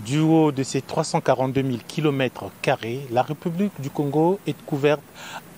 Du haut de ses 342 000 km², la République du Congo est couverte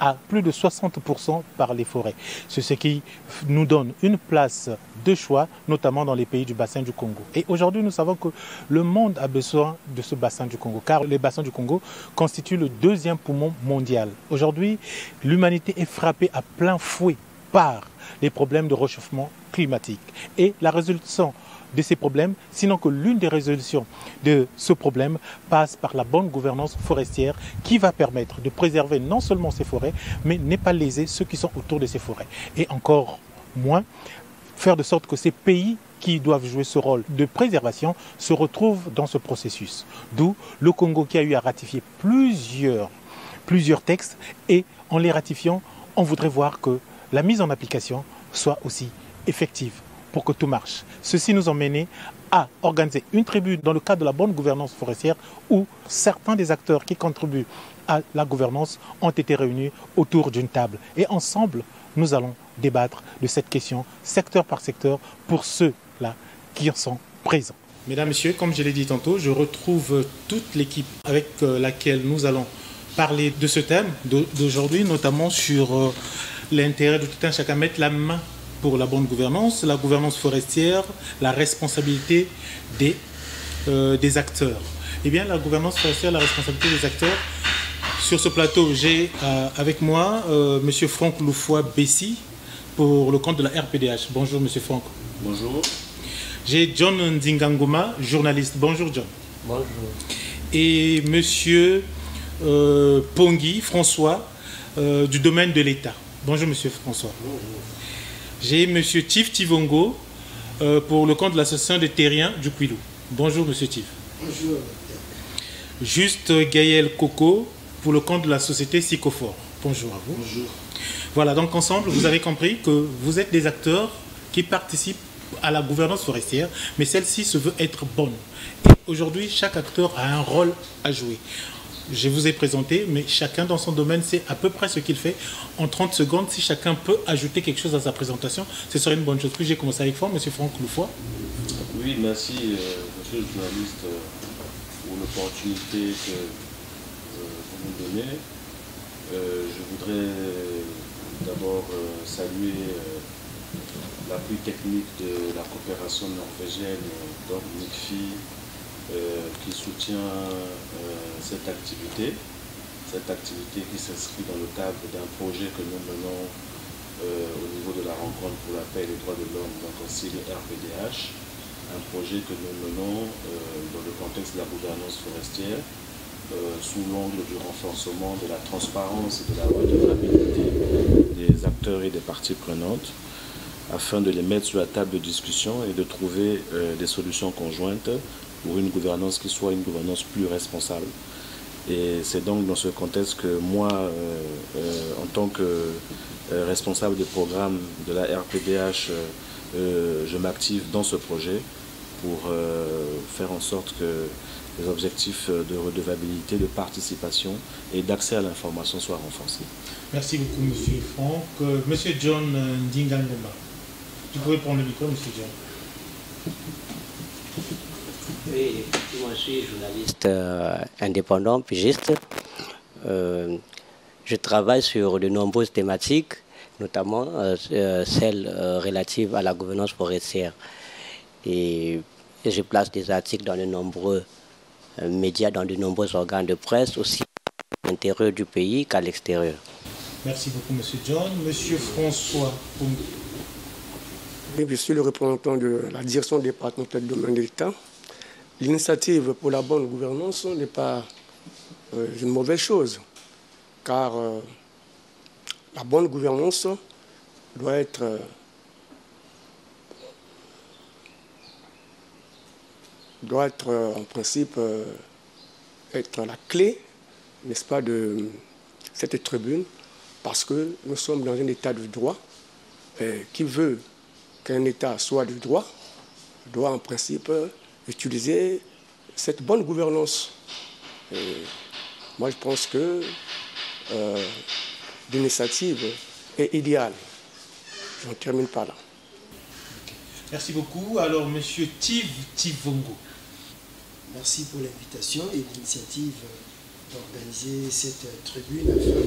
à plus de 60% par les forêts. C'est ce qui nous donne une place de choix, notamment dans les pays du bassin du Congo. Et aujourd'hui, nous savons que le monde a besoin de ce bassin du Congo, car le bassin du Congo constitue le deuxième poumon mondial. Aujourd'hui, l'humanité est frappée à plein fouet par les problèmes de réchauffement climatique. Et la résolution de ces problèmes, sinon que l'une des résolutions de ce problème passe par la bonne gouvernance forestière qui va permettre de préserver non seulement ces forêts, mais ne pas léser ceux qui sont autour de ces forêts. Et encore moins, faire de sorte que ces pays qui doivent jouer ce rôle de préservation se retrouvent dans ce processus. D'où le Congo qui a eu à ratifier plusieurs textes, et en les ratifiant, on voudrait voir que la mise en application soit aussi effective pour que tout marche. Ceci nous a mené à organiser une tribune dans le cadre de la bonne gouvernance forestière où certains des acteurs qui contribuent à la gouvernance ont été réunis autour d'une table. Et ensemble, nous allons débattre de cette question secteur par secteur pour ceux-là qui en sont présents. Mesdames, Messieurs, comme je l'ai dit tantôt, je retrouve toute l'équipe avec laquelle nous allons parler de ce thème d'aujourd'hui, notamment sur l'intérêt de tout un chacun mettre la main pour la bonne gouvernance, la gouvernance forestière, la responsabilité des acteurs. Eh bien, la gouvernance forestière, la responsabilité des acteurs. Sur ce plateau, j'ai avec moi M. Franck Loufoua-Bessi pour le compte de la RPDH. Bonjour, M. Franck. Bonjour. J'ai John Nzingangoma, journaliste. Bonjour, John. Bonjour. Et M. Pongui François du domaine de l'État. Bonjour, M. François. Bonjour. J'ai M. Tif Tivongo pour le compte de l'association des terriens du Kwilu. Bonjour, M. Tif. Bonjour. Juste Gaël Coco pour le compte de la société Sycophore. Bonjour à vous. Bonjour. Voilà, donc ensemble, vous avez compris que vous êtes des acteurs qui participent à la gouvernance forestière, mais celle-ci se veut être bonne. Et aujourd'hui, chaque acteur a un rôle à jouer. Je vous ai présenté, mais chacun dans son domaine sait à peu près ce qu'il fait. En 30 secondes, si chacun peut ajouter quelque chose à sa présentation, ce serait une bonne chose. Puis j'ai commencé avec vous, M. Franck Loufoua. Oui, merci, monsieur le journaliste, pour l'opportunité que vous nous donnez. Je voudrais d'abord saluer l'appui technique de la coopération norvégienne d'Org-MICFI, qui soutient cette activité qui s'inscrit dans le cadre d'un projet que nous menons au niveau de la rencontre pour la paix et les droits de l'homme, donc aussi le RPDH, un projet que nous menons dans le contexte de la gouvernance forestière, sous l'angle du renforcement de la transparence et de la redevabilité des acteurs et des parties prenantes, afin de les mettre sur la table de discussion et de trouver des solutions conjointes pour une gouvernance qui soit une gouvernance plus responsable. Et c'est donc dans ce contexte que moi, en tant que responsable des programmes de la RPDH, je m'active dans ce projet pour faire en sorte que les objectifs de redevabilité, de participation et d'accès à l'information soient renforcés. Merci beaucoup, M. Franck. M. John Ndingangoma, vous pouvez prendre le micro, M. John. Oui, moi je suis journaliste indépendant, pigiste. Je travaille sur de nombreuses thématiques, notamment celles relatives à la gouvernance forestière. Et je place des articles dans de nombreux médias, dans de nombreux organes de presse, aussi à l'intérieur du pays qu'à l'extérieur. Merci beaucoup, M. John. M. François Pongui. Je suis le représentant de la direction départementale du domaine de l'État. L'initiative pour la bonne gouvernance n'est pas une mauvaise chose, car la bonne gouvernance doit être en principe être la clé, n'est-ce pas, de cette tribune, parce que nous sommes dans un état de droit qui veut qu'un État soit de droit, doit en principe utiliser cette bonne gouvernance. Et moi, je pense que l'initiative est idéale. J'en termine par là. Merci beaucoup. Alors, M. Tivongo. Merci pour l'invitation et l'initiative d'organiser cette tribune afin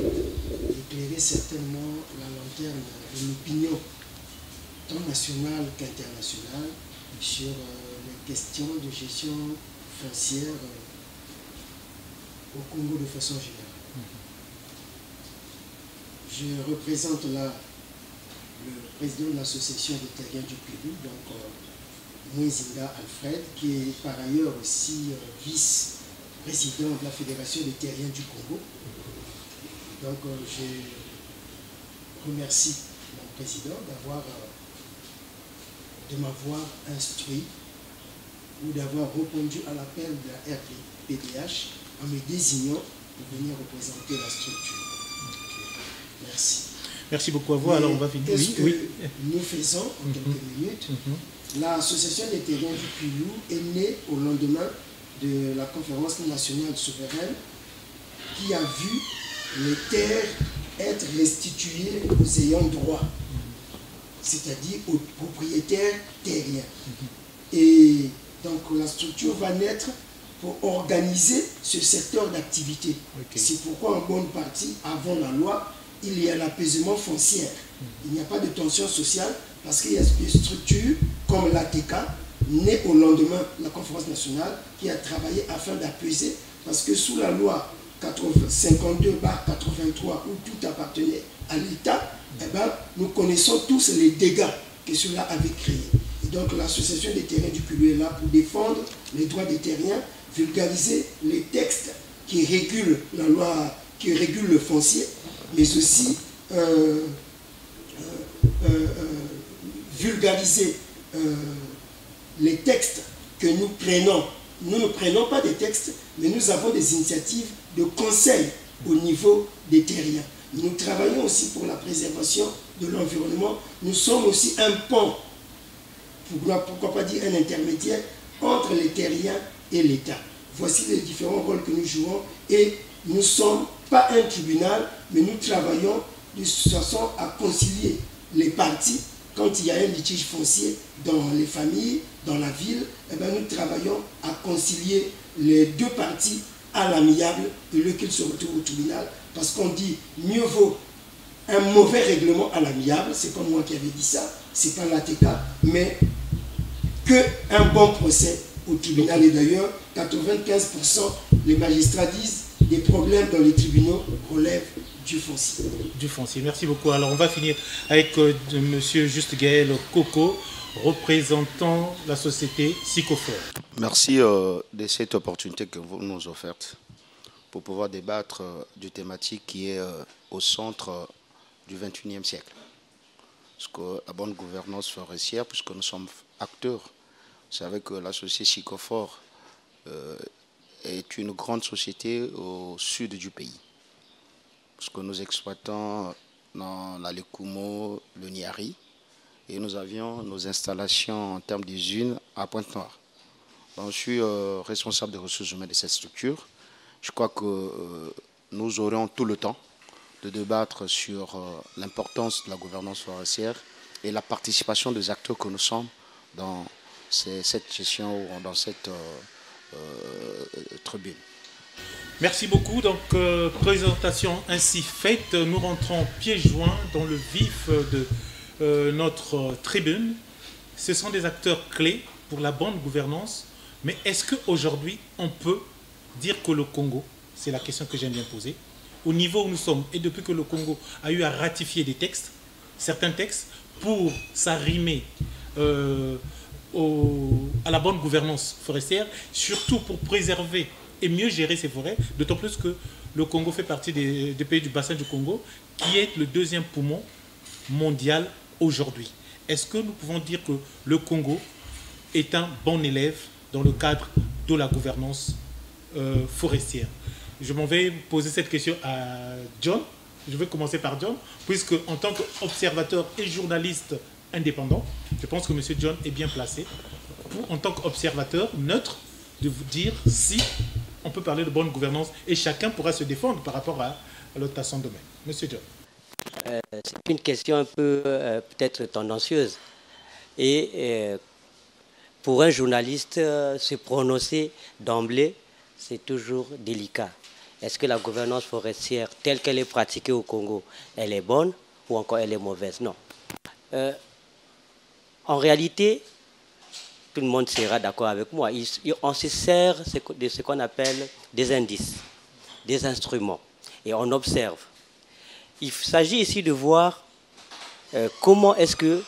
d'éclairer certainement la lanterne de l'opinion tant nationale qu'internationale sur les questions de gestion foncière au Congo de façon générale. Je représente là le président de l'association des terriens du Pérou, donc Mouezinga Alfred, qui est par ailleurs aussi vice-président de la Fédération des terriens du Congo. Donc je remercie mon président de m'avoir instruit ou d'avoir répondu à l'appel de la RPPDH en me désignant pour venir représenter la structure. Merci. Merci beaucoup à vous. Alors on va finir. Qu'est-ce que nous faisons en quelques minutes? L'association des terriens du Puyou est née au lendemain de la conférence nationale souveraine qui a vu les terres être restituées aux ayants droit, c'est-à-dire aux propriétaires terriens. Et donc la structure va naître pour organiser ce secteur d'activité. C'est pourquoi en bonne partie, avant la loi, il y a l'apaisement foncier. Il n'y a pas de tension sociale parce qu'il y a des structures comme l'ATK, née au lendemain de la conférence nationale, qui a travaillé afin d'apaiser, parce que sous la loi 52/83 où tout appartenait à l'État, eh ben, nous connaissons tous les dégâts que cela avait créés. Et donc l'association des terriens du Puyou est là pour défendre les droits des terriens, vulgariser les textes qui régulent la loi, qui régulent le foncier, mais aussi vulgariser les textes que nous prenons. Nous ne prenons pas des textes, mais nous avons des initiatives de conseil au niveau des terriens. Nous travaillons aussi pour la préservation de l'environnement. Nous sommes aussi un pont, pourquoi pas dire un intermédiaire, entre les terriens et l'État. Voici les différents rôles que nous jouons et nous ne sommes pas un tribunal, mais nous travaillons de façon à concilier les parties. Quand il y a un litige foncier dans les familles, dans la ville, eh bien nous travaillons à concilier les deux parties à l'amiable de lieu qu'ils se retrouvent au tribunal. Parce qu'on dit mieux vaut un mauvais règlement à l'amiable, c'est pas moi qui avais dit ça, c'est pas l'ATK, mais qu'un bon procès au tribunal. Et d'ailleurs, 95% les magistrats disent des problèmes dans les tribunaux relèvent du foncier. Du foncier, merci beaucoup. Alors on va finir avec monsieur Juste Gaël Coco, représentant la société Sycofor. Merci de cette opportunité que vous nous offrez pour pouvoir débattre d'une thématique qui est au centre du XXIe siècle. Parce que la bonne gouvernance forestière, puisque nous sommes acteurs, vous savez que la société Sycofor est une grande société au sud du pays. Parce que nous exploitons dans la Lekoumo, le Niari, et nous avions nos installations en termes d'usines à Pointe-Noire. Donc, je suis responsable des ressources humaines de cette structure. Je crois que nous aurons tout le temps de débattre sur l'importance de la gouvernance forestière et la participation des acteurs que nous sommes dans cette gestion ou dans cette tribune. Merci beaucoup. Donc, présentation ainsi faite, nous rentrons pieds joints dans le vif de notre tribune. Ce sont des acteurs clés pour la bonne gouvernance. Mais est-ce qu'aujourd'hui, on peut dire que le Congo, c'est la question que j'aime bien poser, au niveau où nous sommes, et depuis que le Congo a eu à ratifier des textes, certains textes, pour s'arrimer à la bonne gouvernance forestière, surtout pour préserver et mieux gérer ses forêts, d'autant plus que le Congo fait partie des pays du bassin du Congo, qui est le deuxième poumon mondial aujourd'hui. Est-ce que nous pouvons dire que le Congo est un bon élève dans le cadre de la gouvernance forestière? Je m'en vais poser cette question à John. Je vais commencer par John, puisque en tant qu'observateur et journaliste indépendant, je pense que M. John est bien placé pour, en tant qu'observateur neutre, de vous dire si on peut parler de bonne gouvernance et chacun pourra se défendre par rapport à l'autre à son domaine. M. John. C'est une question un peu peut-être tendancieuse. Et pour un journaliste, se prononcer d'emblée, c'est toujours délicat. Est-ce que la gouvernance forestière, telle qu'elle est pratiquée au Congo, elle est bonne ou encore elle est mauvaise? Non. En réalité, tout le monde sera d'accord avec moi. On se sert de ce qu'on appelle des indices, des instruments, et on observe. Il s'agit ici de voir comment est-ce que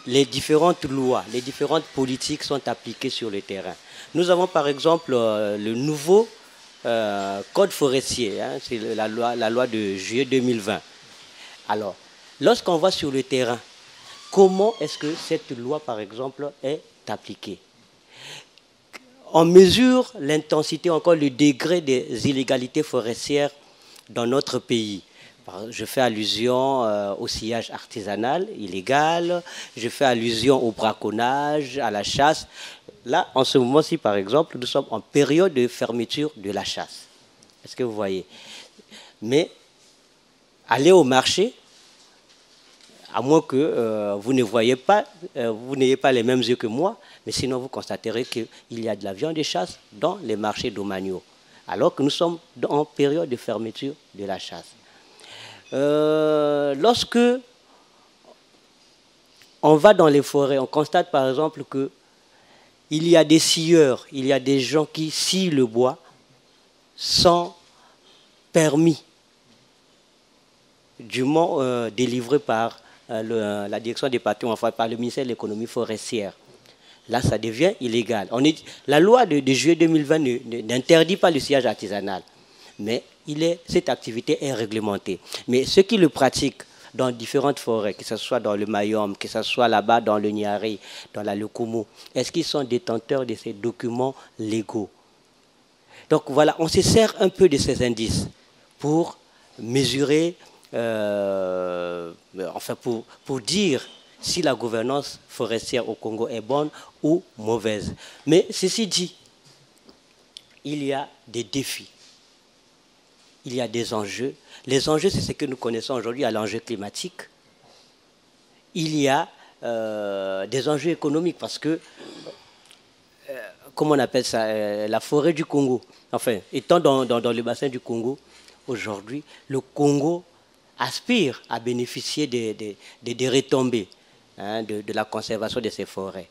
les différentes lois, les différentes politiques sont appliquées sur le terrain. Nous avons par exemple le nouveau code forestier, hein, c'est la loi de juillet 2020. Alors, lorsqu'on va sur le terrain, comment est-ce que cette loi, par exemple, est appliquée? On mesure l'intensité, encore le degré des illégalités forestières dans notre pays. Je fais allusion au sillage artisanal, illégal, je fais allusion au braconnage, à la chasse. Là, en ce moment-ci, par exemple, nous sommes en période de fermeture de la chasse. Est-ce que vous voyez? Mais aller au marché, à moins que vous ne voyez pas, vous n'ayez pas les mêmes yeux que moi, mais sinon vous constaterez qu'il y a de la viande de chasse dans les marchés domaniaux, alors que nous sommes en période de fermeture de la chasse. Lorsque on va dans les forêts, on constate par exemple qu'il y a des scieurs, il y a des gens qui scient le bois sans permis, dûment délivré par la direction des patrons, enfin par le ministère de l'économie forestière. Là, ça devient illégal. La loi de juillet 2020 n'interdit pas le sillage artisanal, mais cette activité est réglementée. Mais ceux qui le pratiquent dans différentes forêts, que ce soit dans le Mayom, que ce soit là-bas dans le Niari, dans la Lukumu, est-ce qu'ils sont détenteurs de ces documents légaux? Donc voilà, on se sert un peu de ces indices pour mesurer, enfin pour dire si la gouvernance forestière au Congo est bonne ou mauvaise. Mais ceci dit, il y a des défis. Il y a des enjeux. Les enjeux, c'est ce que nous connaissons aujourd'hui à l'enjeu climatique. Il y a des enjeux économiques parce que, comment on appelle ça, la forêt du Congo. Enfin, étant dans le bassin du Congo, aujourd'hui, le Congo aspire à bénéficier des retombées, hein, de la conservation de ces forêts.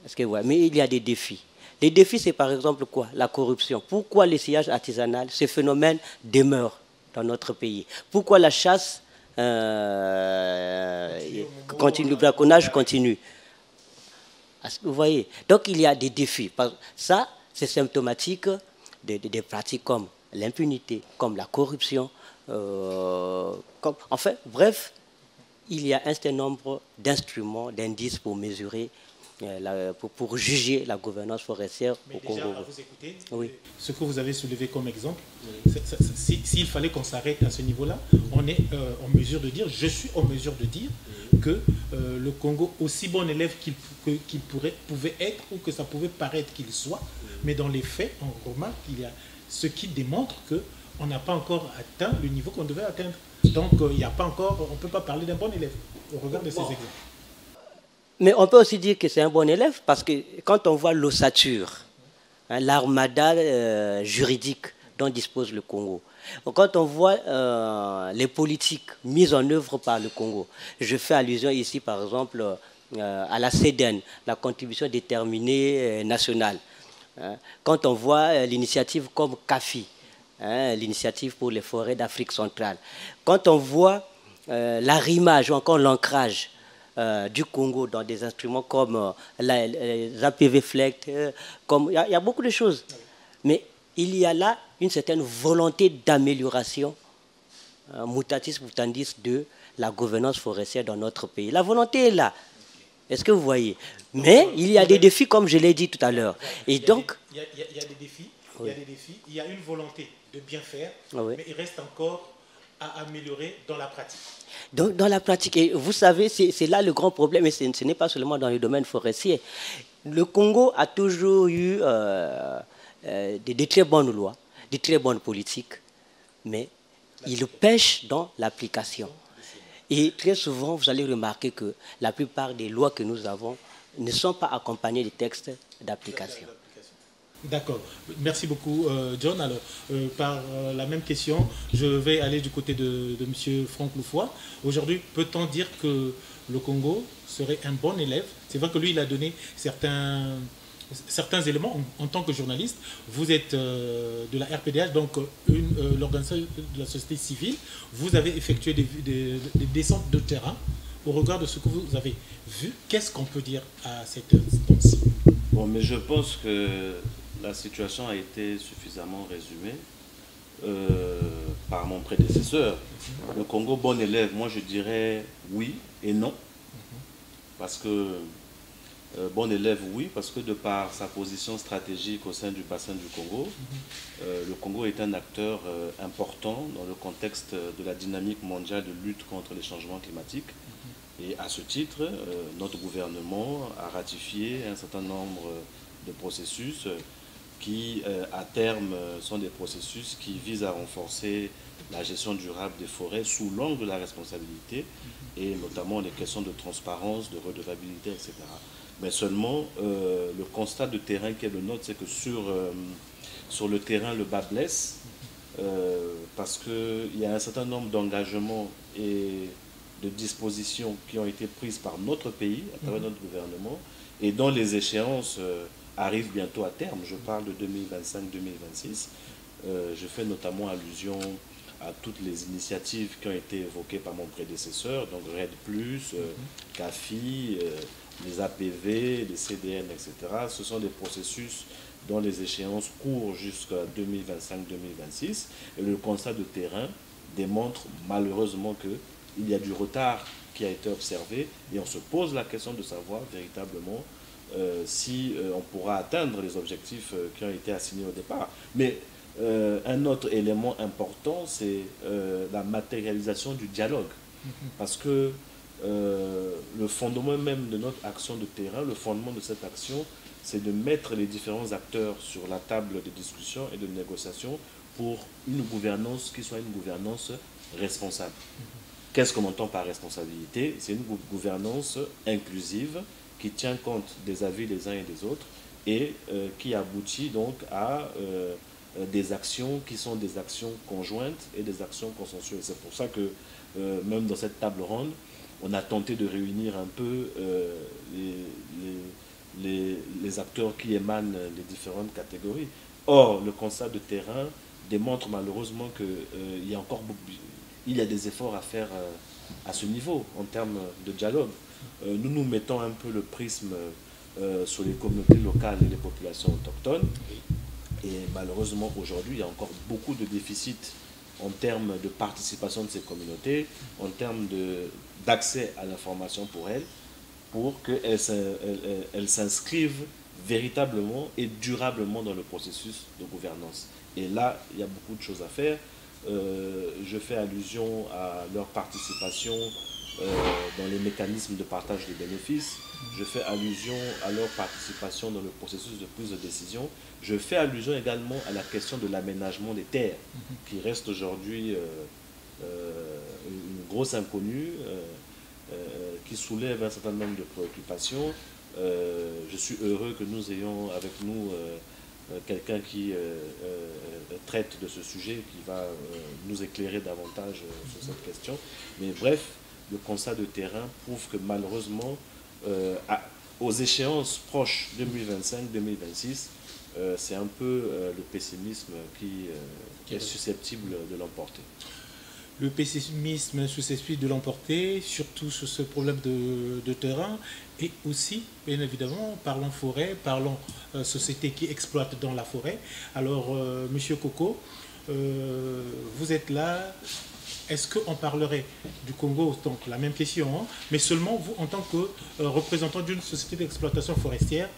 Est-ce que, ouais, mais il y a des défis. Les défis, c'est par exemple quoi? La corruption. Pourquoi le sillage artisanal, ce phénomène demeure dans notre pays? Pourquoi la chasse continue, le braconnage continue? Vous voyez? Donc il y a des défis. Ça, c'est symptomatique des pratiques comme l'impunité, comme la corruption. Enfin, bref, il y a un certain nombre d'instruments, d'indices pour mesurer, pour juger la gouvernance forestière au Congo. Déjà, à vous écouter, oui. Ce que vous avez soulevé comme exemple, s'il fallait qu'on s'arrête à ce niveau-là, on est en mesure de dire, je suis en mesure de dire que le Congo, aussi bon élève qu'il pouvait être ou que ça pouvait paraître qu'il soit, mais dans les faits, on remarque qu'il y a ce qui démontre qu'on n'a pas encore atteint le niveau qu'on devait atteindre. Donc, il n'y a pas encore, on ne peut pas parler d'un bon élève au regard de ces exemples. Mais on peut aussi dire que c'est un bon élève parce que quand on voit l'ossature, hein, l'armada juridique dont dispose le Congo, quand on voit les politiques mises en œuvre par le Congo, je fais allusion ici par exemple à la CEDEN, la contribution déterminée nationale. Hein, quand on voit l'initiative comme CAFI, hein, l'initiative pour les forêts d'Afrique centrale, quand on voit l'arrimage ou encore l'ancrage du Congo dans des instruments comme les APV FLECT, il y a beaucoup de choses. Mais il y a là une certaine volonté d'amélioration, mutatis mutandis, de la gouvernance forestière dans notre pays. La volonté est là. Est-ce que vous voyez? Mais il y a des défis, comme je l'ai dit tout à l'heure. Et donc... Il y a des défis, oui. Il y a des défis, il y a une volonté de bien faire, oui. Mais il reste encore à améliorer dans la pratique. Donc, dans la pratique, et vous savez, c'est là le grand problème, et ce n'est pas seulement dans le domaine forestier. Le Congo a toujours eu des très bonnes lois, des très bonnes politiques, mais il pêche dans l'application. Et très souvent, vous allez remarquer que la plupart des lois que nous avons ne sont pas accompagnés de textes d'application. D'accord. Merci beaucoup, John. Alors, par la même question, je vais aller du côté de M. Franck Loufoy. Aujourd'hui, peut-on dire que le Congo serait un bon élève? C'est vrai que lui, il a donné certains éléments en tant que journaliste. Vous êtes de la RPDH, donc l'organisation de la société civile. Vous avez effectué des descentes de terrain. Au regard de ce que vous avez vu, qu'est-ce qu'on peut dire à cette instance? Bon, mais je pense que la situation a été suffisamment résumée par mon prédécesseur. Le Congo, bon élève, moi je dirais oui et non. Parce que, bon élève, oui, parce que de par sa position stratégique au sein du bassin du Congo, le Congo est un acteur important dans le contexte de la dynamique mondiale de lutte contre les changements climatiques. Et à ce titre, notre gouvernement a ratifié un certain nombre de processus qui, à terme, sont des processus qui visent à renforcer la gestion durable des forêts sous l'angle de la responsabilité et notamment les questions de transparence, de redevabilité, etc. Mais seulement, le constat de terrain qui est le nôtre, c'est que sur le terrain, le bas blesse parce qu'il y a un certain nombre d'engagements et de dispositions qui ont été prises par notre pays, à travers notre gouvernement, et dont les échéances arrivent bientôt à terme. Je parle de 2025-2026. Je fais notamment allusion à toutes les initiatives qui ont été évoquées par mon prédécesseur, donc RED+, CAFI, les APV, les CDN, etc. Ce sont des processus dont les échéances courent jusqu'à 2025-2026. Et le constat de terrain démontre malheureusement que il y a du retard qui a été observé et on se pose la question de savoir véritablement si on pourra atteindre les objectifs qui ont été assignés au départ. Mais un autre élément important, c'est la matérialisation du dialogue. Parce que le fondement même de notre action de terrain, le fondement de cette action, c'est de mettre les différents acteurs sur la table de discussion et de négociation pour une gouvernance qui soit une gouvernance responsable. Qu'est-ce qu'on entend par responsabilité? C'est une gouvernance inclusive qui tient compte des avis des uns et des autres et qui aboutit donc à des actions qui sont des actions conjointes et des actions consensuelles. C'est pour ça que même dans cette table ronde, on a tenté de réunir un peu les acteurs qui émanent des différentes catégories. Or, le constat de terrain démontre malheureusement qu'il y a encore il y a des efforts à faire à ce niveau en termes de dialogue. Nous nous mettons un peu le prisme sur les communautés locales et les populations autochtones. Et malheureusement, aujourd'hui, il y a encore beaucoup de déficits en termes de participation de ces communautés, en termes d'accès à l'information pour qu'elles s'inscrivent véritablement et durablement dans le processus de gouvernance. Et là, il y a beaucoup de choses à faire. Je fais allusion à leur participation dans les mécanismes de partage des bénéfices. Je fais allusion à leur participation dans le processus de prise de décision. Je fais allusion également à la question de l'aménagement des terres, qui reste aujourd'hui une grosse inconnue, qui soulève un certain nombre de préoccupations. Je suis heureux que nous ayons avec nous quelqu'un qui traite de ce sujet, qui va nous éclairer davantage sur cette question. Mais bref, le constat de terrain prouve que malheureusement, aux échéances proches 2025-2026, c'est un peu le pessimisme qui est susceptible de l'emporter. Le pessimisme susceptible de l'emporter, surtout sur ce problème de terrain, et aussi, bien évidemment, parlons forêt, parlons société qui exploite dans la forêt. Alors, Monsieur Coco, vous êtes là. Est-ce qu'on parlerait du Congo, donc la même question, hein, mais seulement vous en tant que représentant d'une société d'exploitation forestière,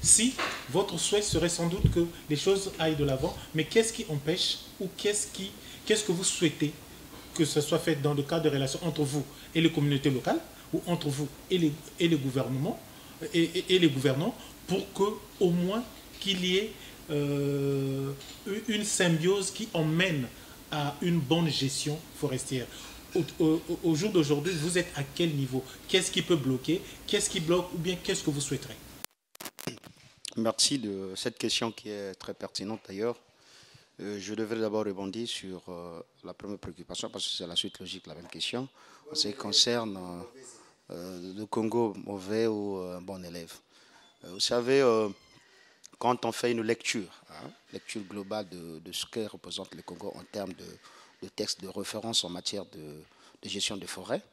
si votre souhait serait sans doute que les choses aillent de l'avant, mais qu'est-ce qui empêche ou qu'est-ce que vous souhaitez que ce soit fait dans le cadre de relations entre vous et les communautés locales, ou entre vous et les gouvernements, et les gouvernants, pour que au moins qu'il y ait une symbiose qui emmène à une bonne gestion forestière. au jour d'aujourd'hui, vous êtes à quel niveau? Qu'est-ce qui peut bloquer? Qu'est-ce qui bloque? Ou bien qu'est-ce que vous souhaiterez? Merci de cette question qui est très pertinente d'ailleurs. Je devrais d'abord rebondir sur la première préoccupation parce que c'est la suite logique de la même question. En ce qui concerne le Congo mauvais ou un bon élève. Vous savez, quand on fait une lecture, lecture globale de ce que représente le Congo en termes de textes de référence en matière de gestion des forêts,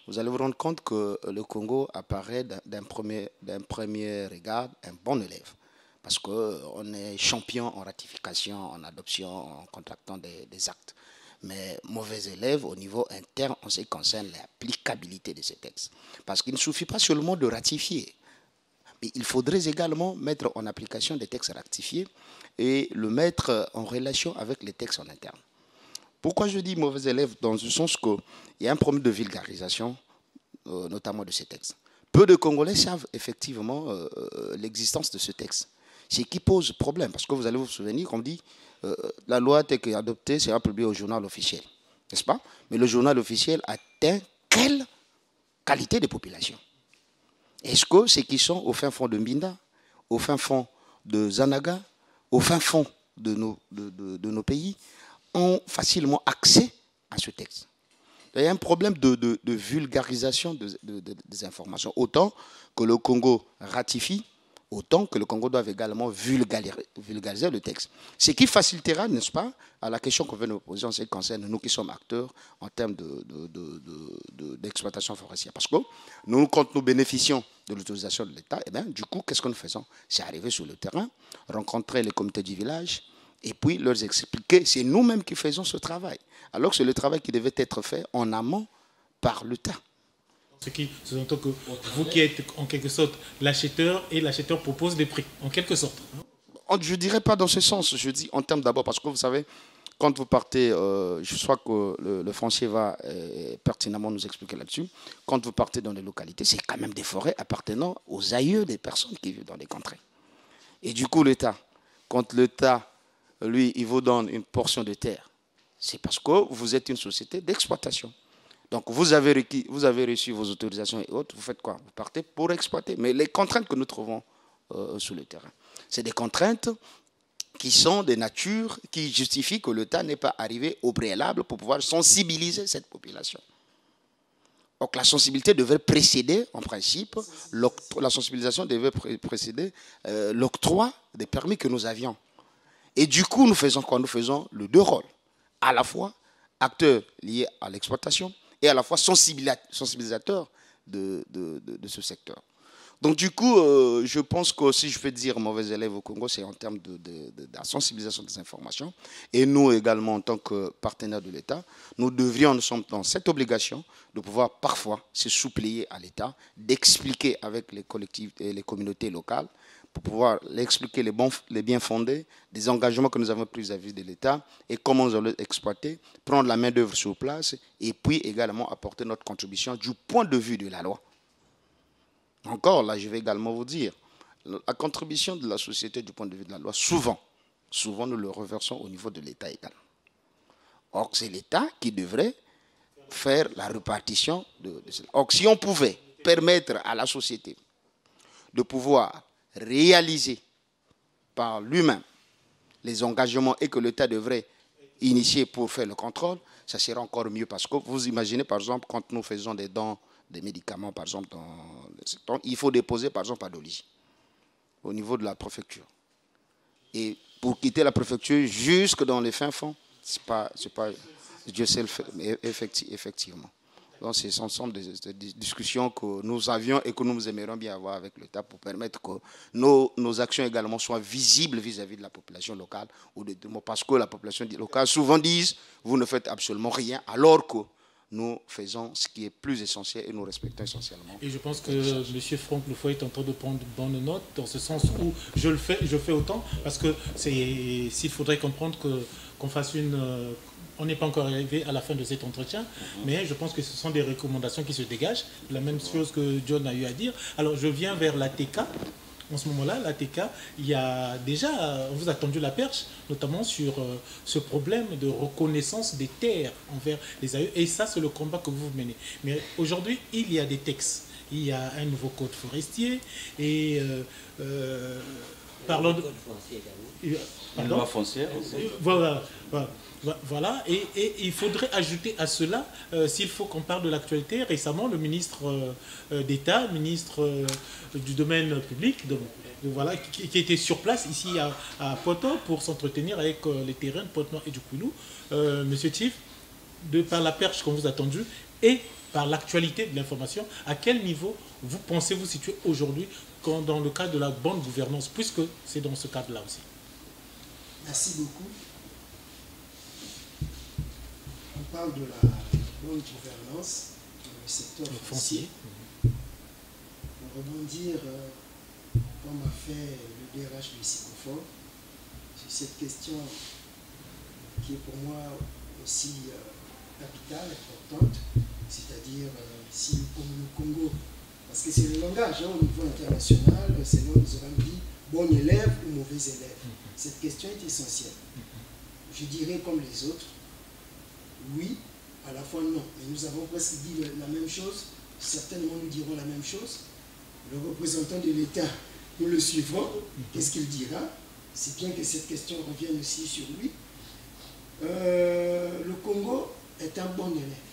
vous allez vous rendre compte que le Congo apparaît d'un premier regard un bon élève. Parce qu'on est champion en ratification, en adoption, en contractant des actes. Mais mauvais élève au niveau interne en ce qui concerne l'applicabilité de ces textes. Parce qu'il ne suffit pas seulement de ratifier, mais il faudrait également mettre en application des textes ratifiés et le mettre en relation avec les textes en interne. Pourquoi je dis mauvais élève? Dans le sens qu'il y a un problème de vulgarisation, notamment de ces textes. Peu de Congolais savent effectivement l'existence de ce texte. Ce qui pose problème, parce que vous allez vous souvenir qu'on dit la loi telle qu'elle est adoptée sera publiée au journal officiel, n'est-ce pas? Mais le journal officiel atteint quelle qualité de population? Est-ce que ceux qui sont au fin fond de Mbinda, au fin fond de Zanaga, au fin fond de nos pays, ont facilement accès à ce texte? Il y a un problème de vulgarisation des informations. Autant que le Congo ratifie, autant que le Congo doit également vulgariser le texte. Ce qui facilitera, n'est-ce pas, à la question qu'on vient de nous poser en ce qui concerne nous qui sommes acteurs en termes d'exploitation forestière. Parce que nous, quand nous bénéficions de l'autorisation de l'État, eh bien, du coup, qu'est-ce que nous faisons? C'est arriver sur le terrain, rencontrer les comités du village, et puis leur expliquer, c'est nous-mêmes qui faisons ce travail. Alors que c'est le travail qui devait être fait en amont par l'État. Ce qui sous-entend que vous qui êtes en quelque sorte l'acheteur et l'acheteur propose des prix, en quelque sorte. Je ne dirais pas dans ce sens, je dis en termes d'abord, parce que vous savez, quand vous partez, je crois que le foncier va pertinemment nous expliquer là-dessus, quand vous partez dans les localités, c'est quand même des forêts appartenant aux aïeux des personnes qui vivent dans les contrées. Et du coup, l'État, quand l'État, lui, il vous donne une portion de terre, c'est parce que vous êtes une société d'exploitation. Donc, vous avez reçu vos autorisations et autres, vous faites quoi? Vous partez pour exploiter. Mais les contraintes que nous trouvons sur le terrain, c'est des contraintes qui sont des natures qui justifient que l'État n'est pas arrivé au préalable pour pouvoir sensibiliser cette population. Donc, la sensibilité devait précéder, en principe, la sensibilisation devait précéder l'octroi des permis que nous avions. Et du coup, nous faisons quoi? Nous faisons les deux rôles. À la fois acteurs liés à l'exploitation, et à la fois sensibilisateur de ce secteur. Donc du coup, je pense que si je peux dire mauvais élève au Congo, c'est en termes de la sensibilisation des informations. Et nous également, en tant que partenaires de l'État, nous sommes dans cette obligation de pouvoir parfois se supplier à l'État, d'expliquer avec les collectivités et les communautés locales, pour pouvoir l'expliquer les biens fondés, des engagements que nous avons pris vis-à-vis de l'État et comment nous allons exploiter, prendre la main-d'œuvre sur place et puis également apporter notre contribution du point de vue de la loi. Encore, là, je vais également vous dire, la contribution de la société du point de vue de la loi, souvent nous le reversons au niveau de l'État également. Or, c'est l'État qui devrait faire la répartition de cela. Or, si on pouvait permettre à la société de pouvoir réaliser par lui-même les engagements et que l'État devrait initier pour faire le contrôle, ça sera encore mieux. Parce que vous imaginez, par exemple, quand nous faisons des dons des médicaments, par exemple, il faut déposer, par exemple, à Doli, au niveau de la préfecture. Et pour quitter la préfecture jusque dans les fins fonds, c'est pas Dieu sait le faire, mais effectivement. Donc, c'est l'ensemble des discussions que nous avions et que nous aimerions bien avoir avec l'État pour permettre que nos actions également soient visibles vis-à-vis de la population locale. Parce que la population locale souvent dit « vous ne faites absolument rien » alors que nous faisons ce qui est plus essentiel et nous respectons essentiellement. Et je pense que M. Franck Lefoy est en train de prendre bonne note dans ce sens où je fais autant parce que s'il faudrait comprendre qu'on fasse une... On n'est pas encore arrivé à la fin de cet entretien, mais je pense que ce sont des recommandations qui se dégagent. La même chose que John a eu à dire. Alors, je viens vers l'ATK. en ce moment-là, l'ATK, il y a déjà, on vous a tendu la perche, notamment sur ce problème de reconnaissance des terres envers les aïeux. Et ça, c'est le combat que vous menez. Mais aujourd'hui, il y a des textes. Il y a un nouveau code forestier et parlons de... Une loi foncière aussi. Voilà. Et il faudrait ajouter à cela, s'il faut qu'on parle de l'actualité, récemment, le ministre d'État, ministre du domaine public, voilà, qui était sur place ici à Pointe-Noire pour s'entretenir avec les terrains de Pointe-Noire et du Kouilou. Monsieur Chief, par la perche qu'on vous a tendue et par l'actualité de l'information, à quel niveau vous pensez vous situer aujourd'hui dans le cadre de la bonne gouvernance, puisque c'est dans ce cadre-là aussi? Merci beaucoup. On parle de la bonne gouvernance dans le secteur foncier. Pour rebondir, comme a fait le DRH du Psychophone, sur cette question qui est pour moi aussi capitale, importante, c'est-à-dire si le Congo, parce que c'est le langage au niveau international, c'est là où nous aurons dit bon élève ou mauvais élève. Cette question est essentielle. Je dirais comme les autres, oui, à la fois non. Mais nous avons presque dit la même chose, certainement nous dirons la même chose. Le représentant de l'État, nous le suivrons. Qu'est-ce qu'il dira? C'est bien que cette question revienne aussi sur lui. Le Congo est un bon élève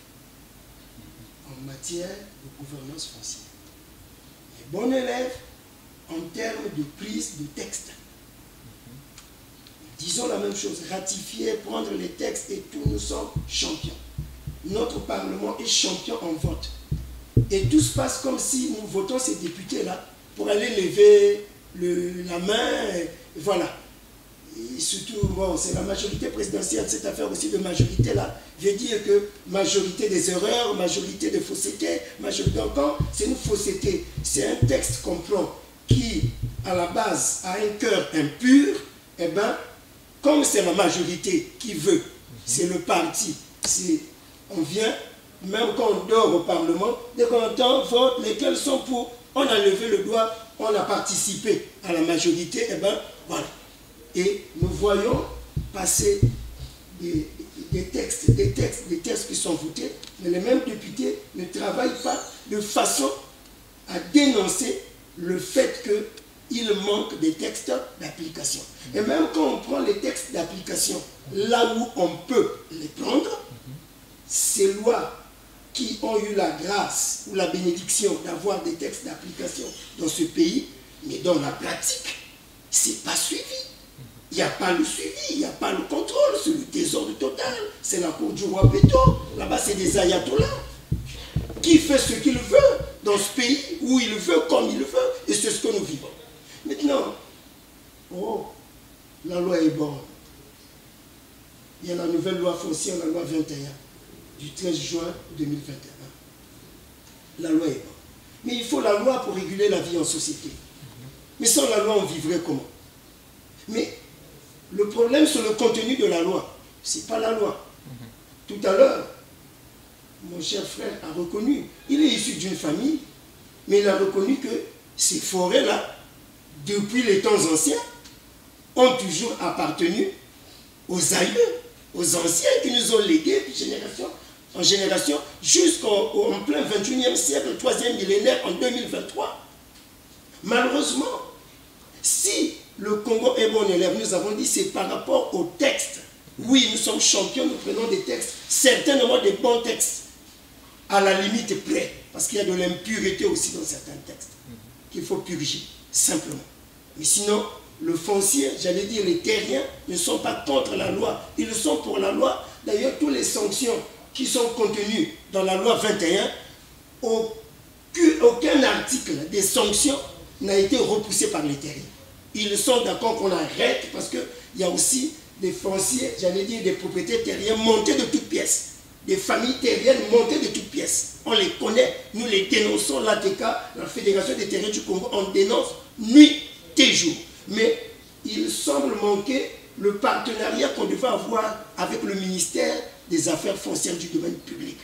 en matière de gouvernance foncière. Et bon élève en termes de prise de texte. Disons la même chose, ratifier, prendre les textes et tout, nous sommes champions. Notre Parlement est champion en vote. Et tout se passe comme si nous votons ces députés-là pour aller lever la main, et voilà. Et surtout, bon, c'est la majorité présidentielle, cette affaire aussi de majorité-là, veut dire que majorité des erreurs, majorité de fausseté, majorité encore, c'est une fausseté. C'est un texte qu'on prend qui, à la base, a un cœur impur, eh bien, comme c'est la majorité qui veut, c'est le parti, on vient, même quand on dort au Parlement, dès qu'on entend vote, lesquels sont pour, on a levé le doigt, on a participé à la majorité, et bien voilà. Et nous voyons passer des textes qui sont votés, mais les mêmes députés ne travaillent pas de façon à dénoncer le fait qu'il manque des textes d'application. Et même quand on prend les textes d'application, là où on peut les prendre, ces lois qui ont eu la grâce ou la bénédiction d'avoir des textes d'application dans ce pays, mais dans la pratique, ce n'est pas suivi. Il n'y a pas le suivi, il n'y a pas le contrôle, c'est le désordre total. C'est la cour du roi Péto, là-bas c'est des ayatollahs. Qui fait ce qu'il veut dans ce pays, où il veut, comme il veut, et c'est ce que nous vivons. Maintenant, oh, la loi est bonne. Il y a la nouvelle loi foncière, la loi 21, du 13 juin 2021. La loi est bonne. Mais il faut la loi pour réguler la vie en société. Mais sans la loi, on vivrait comment? Mais le problème sur le contenu de la loi, ce n'est pas la loi. Tout à l'heure, mon cher frère a reconnu, il est issu d'une famille, mais il a reconnu que ces forêts-là, depuis les temps anciens, ont toujours appartenu aux aïeux, aux anciens qui nous ont légués de génération en génération jusqu'en plein 21e siècle, le 3e millénaire en 2023. Malheureusement, si le Congo est bon élève, nous avons dit c'est par rapport aux textes. Oui, nous sommes champions, nous prenons des textes, certainement des bons textes, à la limite près, parce qu'il y a de l'impureté aussi dans certains textes, qu'il faut purger, simplement. Mais sinon, le foncier, j'allais dire les terriens, ne sont pas contre la loi, ils sont pour la loi. D'ailleurs, toutes les sanctions qui sont contenues dans la loi 21, aucun article des sanctions n'a été repoussé par les terriens. Ils sont d'accord qu'on arrête parce qu'il y a aussi des fonciers, j'allais dire des propriétaires terriens montés de toutes pièces. Des familles terriennes montées de toutes pièces. On les connaît, nous les dénonçons, l'ATK, la Fédération des terriens du Congo, on dénonce nuit et jour. Mais il semble manquer le partenariat qu'on devait avoir avec le ministère des Affaires foncières du domaine public.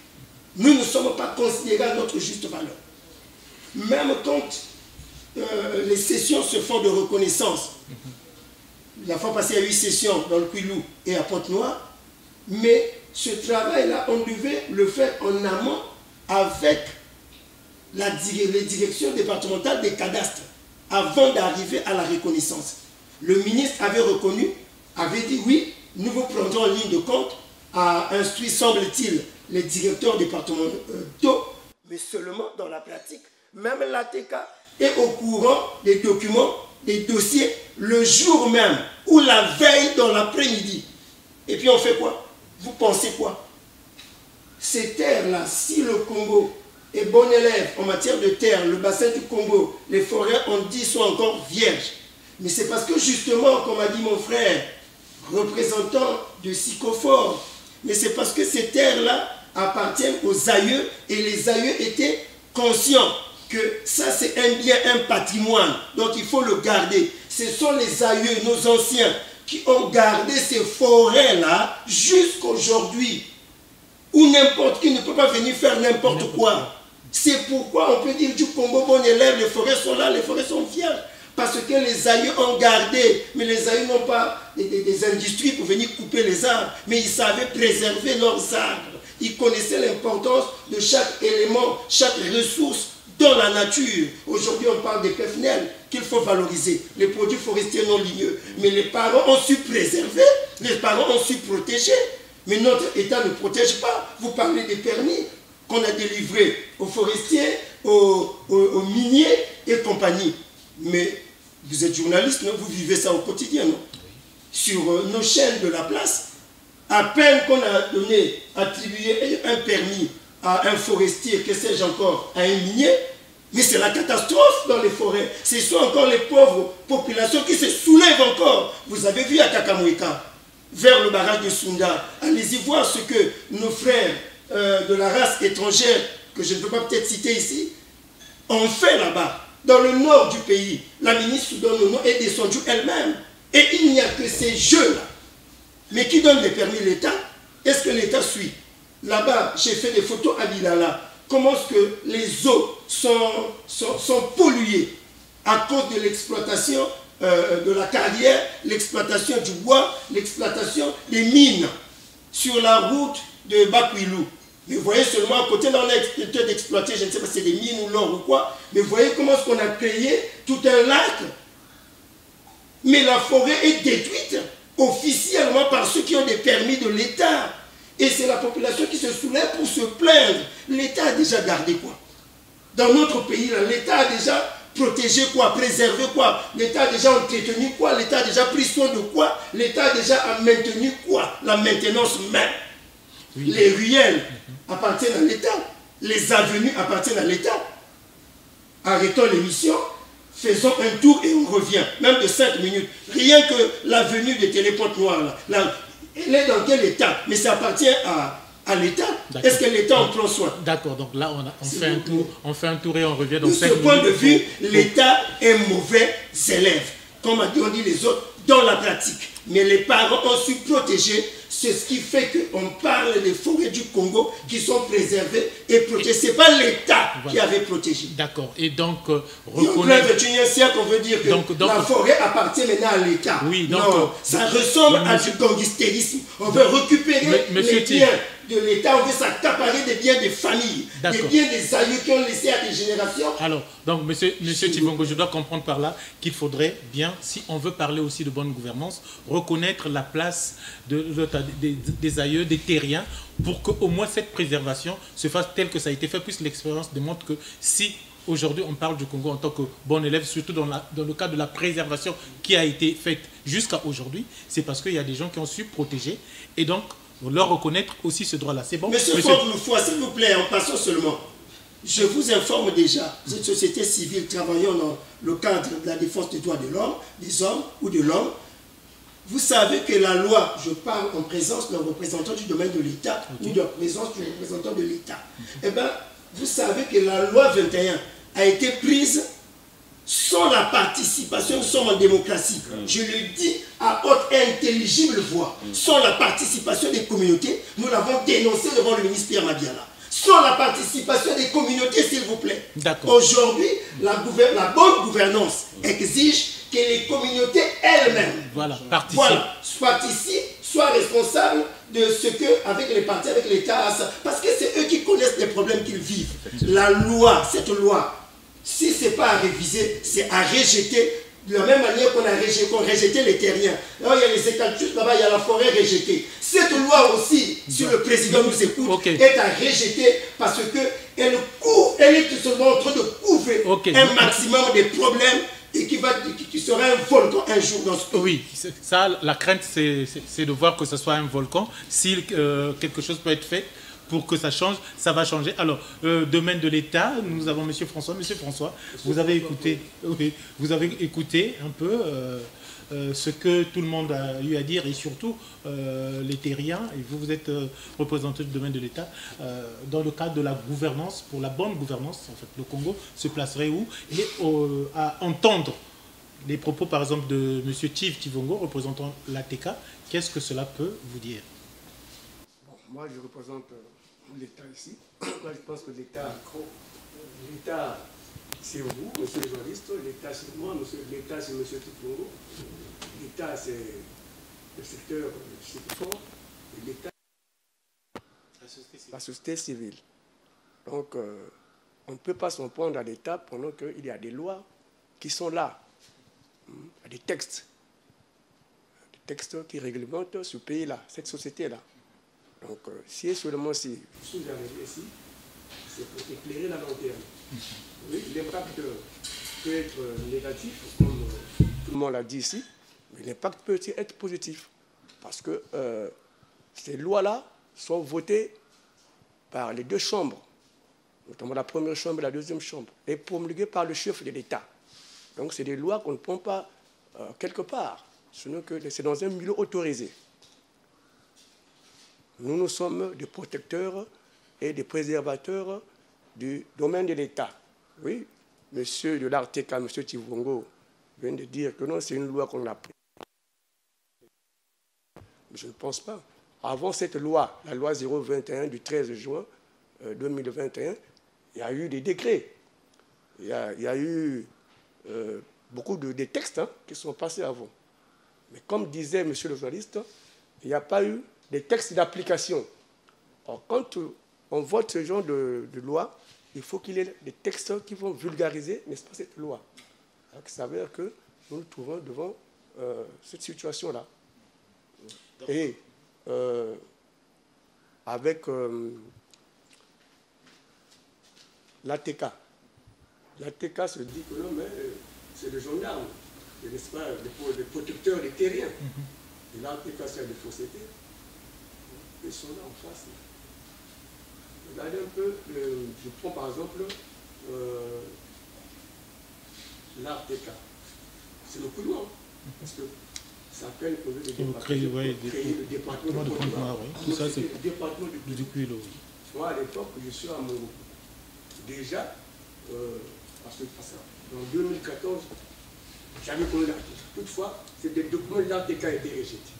Nous ne sommes pas considérés à notre juste valeur. Même quand les sessions se font de reconnaissance. La fois passée, il y a eu session dans le Kouilou et à Pointe-Noire, mais ce travail-là, on devait le faire en amont avec les directions départementales des cadastres avant d'arriver à la reconnaissance. Le ministre avait reconnu, avait dit oui, nous vous prendrons en ligne de compte, a instruit, semble-t-il, les directeurs départementaux, mais seulement dans la pratique. Même l'ATK est au courant des documents, des dossiers, le jour même ou la veille dans l'après-midi. Et puis on fait quoi? Vous pensez quoi? Ces terres-là, si le Congo est bon élève en matière de terre, le bassin du Congo, les forêts, on dit, sont encore vierges. Mais c'est parce que justement, comme a dit mon frère, représentant de Sycophore, mais c'est parce que ces terres-là appartiennent aux aïeux et les aïeux étaient conscients que ça c'est un bien, un patrimoine, donc il faut le garder. Ce sont les aïeux, nos anciens, qui ont gardé ces forêts-là jusqu'aujourd'hui, où n'importe qui ne peut pas venir faire n'importe quoi. C'est pourquoi on peut dire du Congo, bon élève, les forêts sont là, les forêts sont vierges. Parce que les aïeux ont gardé, mais les aïeux n'ont pas des industries pour venir couper les arbres, mais ils savaient préserver leurs arbres. Ils connaissaient l'importance de chaque élément, chaque ressource dans la nature. Aujourd'hui, on parle des PFNL qu'il faut valoriser, les produits forestiers non ligneux. Mais les parents ont su préserver, les parents ont su protéger. Mais notre État ne protège pas. Vous parlez des permis qu'on a délivrés aux forestiers, aux miniers et compagnie. Mais vous êtes journaliste, non? Vous vivez ça au quotidien, non? Sur nos chaînes de la place, à peine qu'on a donné, attribué un permis à un forestier, que sais-je encore, à un minier, mais c'est la catastrophe dans les forêts. Ce sont encore les pauvres populations qui se soulèvent encore. Vous avez vu à Kakamouika, vers le barrage de Sunda, allez-y voir ce que nos frères de la race étrangère, que je ne peux pas peut-être citer ici, ont fait là-bas. Dans le nord du pays, la ministre Soudan est descendue elle-même. Et il n'y a que ces jeux-là. Mais qui donne les permis? L'État? Est-ce que l'État suit? Là-bas, j'ai fait des photos à Bilala. Comment est-ce que les eaux sont polluées à cause de l'exploitation de la carrière, l'exploitation du bois, l'exploitation des mines sur la route de Bakwilou. Mais vous voyez seulement à côté, là on a été d'exploiter, je ne sais pas si c'est des mines ou l'or ou quoi, mais vous voyez comment est-ce qu'on a créé tout un lac. Mais la forêt est détruite officiellement par ceux qui ont des permis de l'État. Et c'est la population qui se soulève pour se plaindre. L'État a déjà gardé quoi? Dans notre pays, l'État a déjà protégé quoi? Préservé quoi? L'État a déjà entretenu quoi? L'État a déjà pris soin de quoi? L'État a déjà maintenu quoi? La maintenance même. Oui. Les ruelles appartiennent à l'État. Les avenues appartiennent à l'État. Arrêtons l'émission, faisons un tour et on revient. Même de 5 minutes. Rien que l'avenue de Télé-Pointe-Noire, là, elle est dans quel état? Mais ça appartient à l'État. Est-ce que l'État en prend soin? D'accord, donc là on fait un tour et on revient dans 5 minutes. De ce point de vue, l'État est mauvais élève, comme on dit les autres, dans la pratique. Mais les parents ont su protéger. C'est ce qui fait qu'on parle des forêts du Congo qui sont préservées et protégées. Ce n'est pas l'État qui avait protégé. D'accord. Et donc, reconnaître... Dans le 21e siècle, on veut dire que la forêt appartient maintenant à l'État. Oui, donc, non, ça ressemble à du gangstérisme. On veut récupérer les biens de l'État, on veut s'accaparer des biens des familles, des biens des aïeux qui ont laissé à des générations. Alors, donc, monsieur Thibongo, je dois comprendre par là qu'il faudrait bien, si on veut parler aussi de bonne gouvernance, reconnaître la place des aïeux, des terriens, pour qu'au moins cette préservation se fasse telle que ça a été fait, puisque l'expérience démontre que si aujourd'hui on parle du Congo en tant que bon élève, surtout dans le cadre de la préservation qui a été faite jusqu'à aujourd'hui, c'est parce qu'il y a des gens qui ont su protéger et donc leur reconnaître aussi ce droit-là. C'est bon? Monsieur Fort-Loufoua, s'il vous plaît, en passant seulement, je vous informe déjà, vous êtes société civile travaillant dans le cadre de la défense des droits de l'homme, des hommes ou de l'homme. Vous savez que la loi, je parle en présence d'un représentant du domaine de l'État ou de la présence du représentant de l'État. Eh bien, vous savez que la loi 21 a été prise sans la participation, nous sommes en démocratie. Je le dis à haute et intelligible voix. Sans la participation des communautés, nous l'avons dénoncé devant le ministre Pierre Madiala. sans la participation des communautés, s'il vous plaît. Aujourd'hui, la bonne gouvernance exige que les communautés elles-mêmes participent, soient responsables de ce que, avec les partis, avec l'État, parce que c'est eux qui connaissent les problèmes qu'ils vivent. La loi, cette loi, si ce n'est pas à réviser, c'est à rejeter de la même manière qu'on rejeté les terriens. Là, il y a les écaltus, là-bas, il y a la forêt rejetée. Cette loi aussi, si le président nous écoute, est à rejeter parce qu'elle est seulement en train de couvrir un maximum de problèmes et qui sera un volcan un jour dans ce pays. Oui, ça, la crainte, c'est de voir que ce soit un volcan. Si quelque chose peut être fait pour que ça change, ça va changer. Alors, domaine de l'État, nous avons M. François. M. François, vous avez écouté un peu ce que tout le monde a eu à dire, et surtout les terriens, et vous êtes représentant du domaine de l'État, dans le cadre de la gouvernance, pour la bonne gouvernance, en fait, le Congo se placerait où? Et à entendre les propos, par exemple, de M. Tivongo, représentant l'ATK, qu'est-ce que cela peut vous dire? Bon, moi, je représente l'État ici. Moi, je pense que l'État, c'est vous, monsieur le journaliste, l'État, c'est moi, l'État, c'est monsieur Tivongo. L'État, c'est le secteur fort, et l'État, la société civile. Donc, on ne peut pas s'en prendre à l'État pendant qu'il y a des lois qui sont là. Il y a des textes qui réglementent ce pays-là, cette société-là. Donc, si et seulement si je suis arrivé ici, c'est pour éclairer la lanterne. Oui, l'impact peut être négatif, comme tout le monde l'a dit ici, mais l'impact peut aussi être positif. Parce que ces lois-là sont votées par les deux chambres, notamment la première chambre et la deuxième chambre, et promulguées par le chef de l'État. Donc, c'est des lois qu'on ne prend pas quelque part, sinon que c'est dans un milieu autorisé. Nous sommes des protecteurs et des préservateurs du domaine de l'État. Oui, monsieur de l'ARTECA, monsieur Tivongo, vient de dire que non, c'est une loi qu'on a prise. Je ne pense pas. Avant cette loi, la loi 021 du 13 juin 2021, il y a eu des décrets. Il y a eu beaucoup de textes qui sont passés avant. Mais comme disait monsieur le journaliste, il n'y a pas eu des textes d'application. Alors, quand on vote ce genre de loi, il faut qu'il y ait des textes qui vont vulgariser, n'est-ce pas, cette loi. Alors, il s'avère que nous nous trouvons devant cette situation-là. Et avec l'ATK. L'ATK se dit que non, mais c'est des gendarmes, n'est-ce pas, des protecteurs des terriens. Et l'ATK, c'est des faussetés. Ils sont là en face. Regardez un peu, je prends par exemple l'ATK. C'est le coup noir, parce que ça s'appelle le département de Pointe-Noire. Tout ça, c'est le département du Cuilo. Moi, à l'époque, je suis à Mongo. Déjà, parce que en 2014, j'avais connu l'ATK. Toutefois, c'est des documents de l'ATK qui étaient rejetés.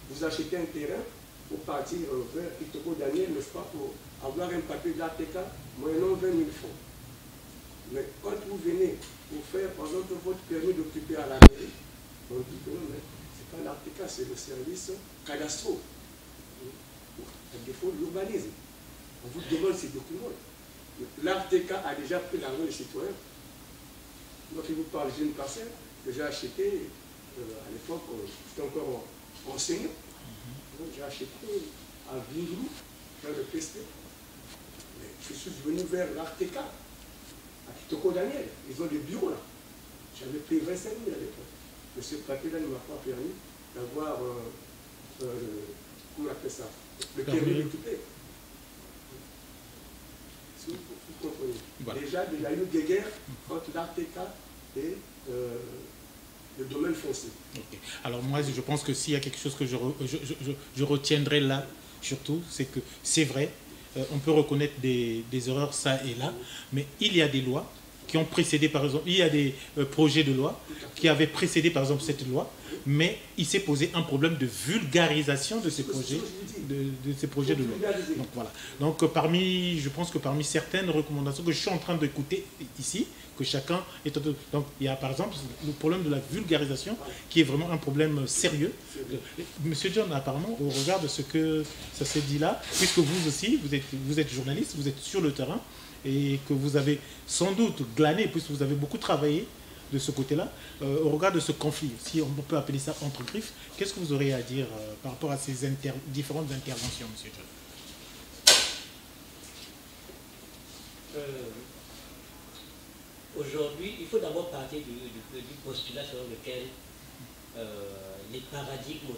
Vous achetez un terrain pour partir vers Kitoko Daniel, n'est-ce pas, pour avoir un papier de l'ATK, moyennant 20 000 francs. Mais quand vous venez pour faire, par exemple, votre permis d'occuper à la mairie, on dit que non, mais ce n'est pas l'ATK, c'est le service cadastro. À défaut de l'urbanisme. On vous demande ces documents. L'ATK a déjà pris l'argent des citoyens. Moi, je vous parle d'une parcelle que j'ai achetée, à l'époque, j'étais encore enseignant. J'ai acheté à Vindrou, dans le PST. Mais je suis venu vers l'ATK, à Kitoko Daniel. Ils ont des bureaux là. J'avais payé 25 000 à l'époque. Mais ce papier-là ne m'a pas permis d'avoir, comment on appelle ça, le permis d'occuper. Si vous comprenez. Voilà. Déjà, il y a eu des guerres entre l'ATK et le domaine foncier. Okay. Alors moi, je pense que s'il y a quelque chose que je retiendrai là, surtout, c'est que c'est vrai, on peut reconnaître des erreurs ça et là, mais il y a des lois qui ont précédé, par exemple, il y a des projets de loi qui avaient précédé, par exemple, cette loi, mais il s'est posé un problème de vulgarisation de ces projets, de ces projets de loi. Donc voilà. Donc je pense que parmi certaines recommandations que je suis en train d'écouter ici, que chacun est... Donc il y a par exemple le problème de la vulgarisation qui est vraiment un problème sérieux. Monsieur John, apparemment, au regard de ce que ça s'est dit là, puisque vous aussi, vous êtes journaliste, vous êtes sur le terrain et que vous avez sans doute glané, puisque vous avez beaucoup travaillé de ce côté-là, au regard de ce conflit, si on peut appeler ça entre griffes, qu'est-ce que vous aurez à dire par rapport à ces différentes interventions, monsieur John? Aujourd'hui, il faut d'abord partir du postulat sur lequel les paradigmes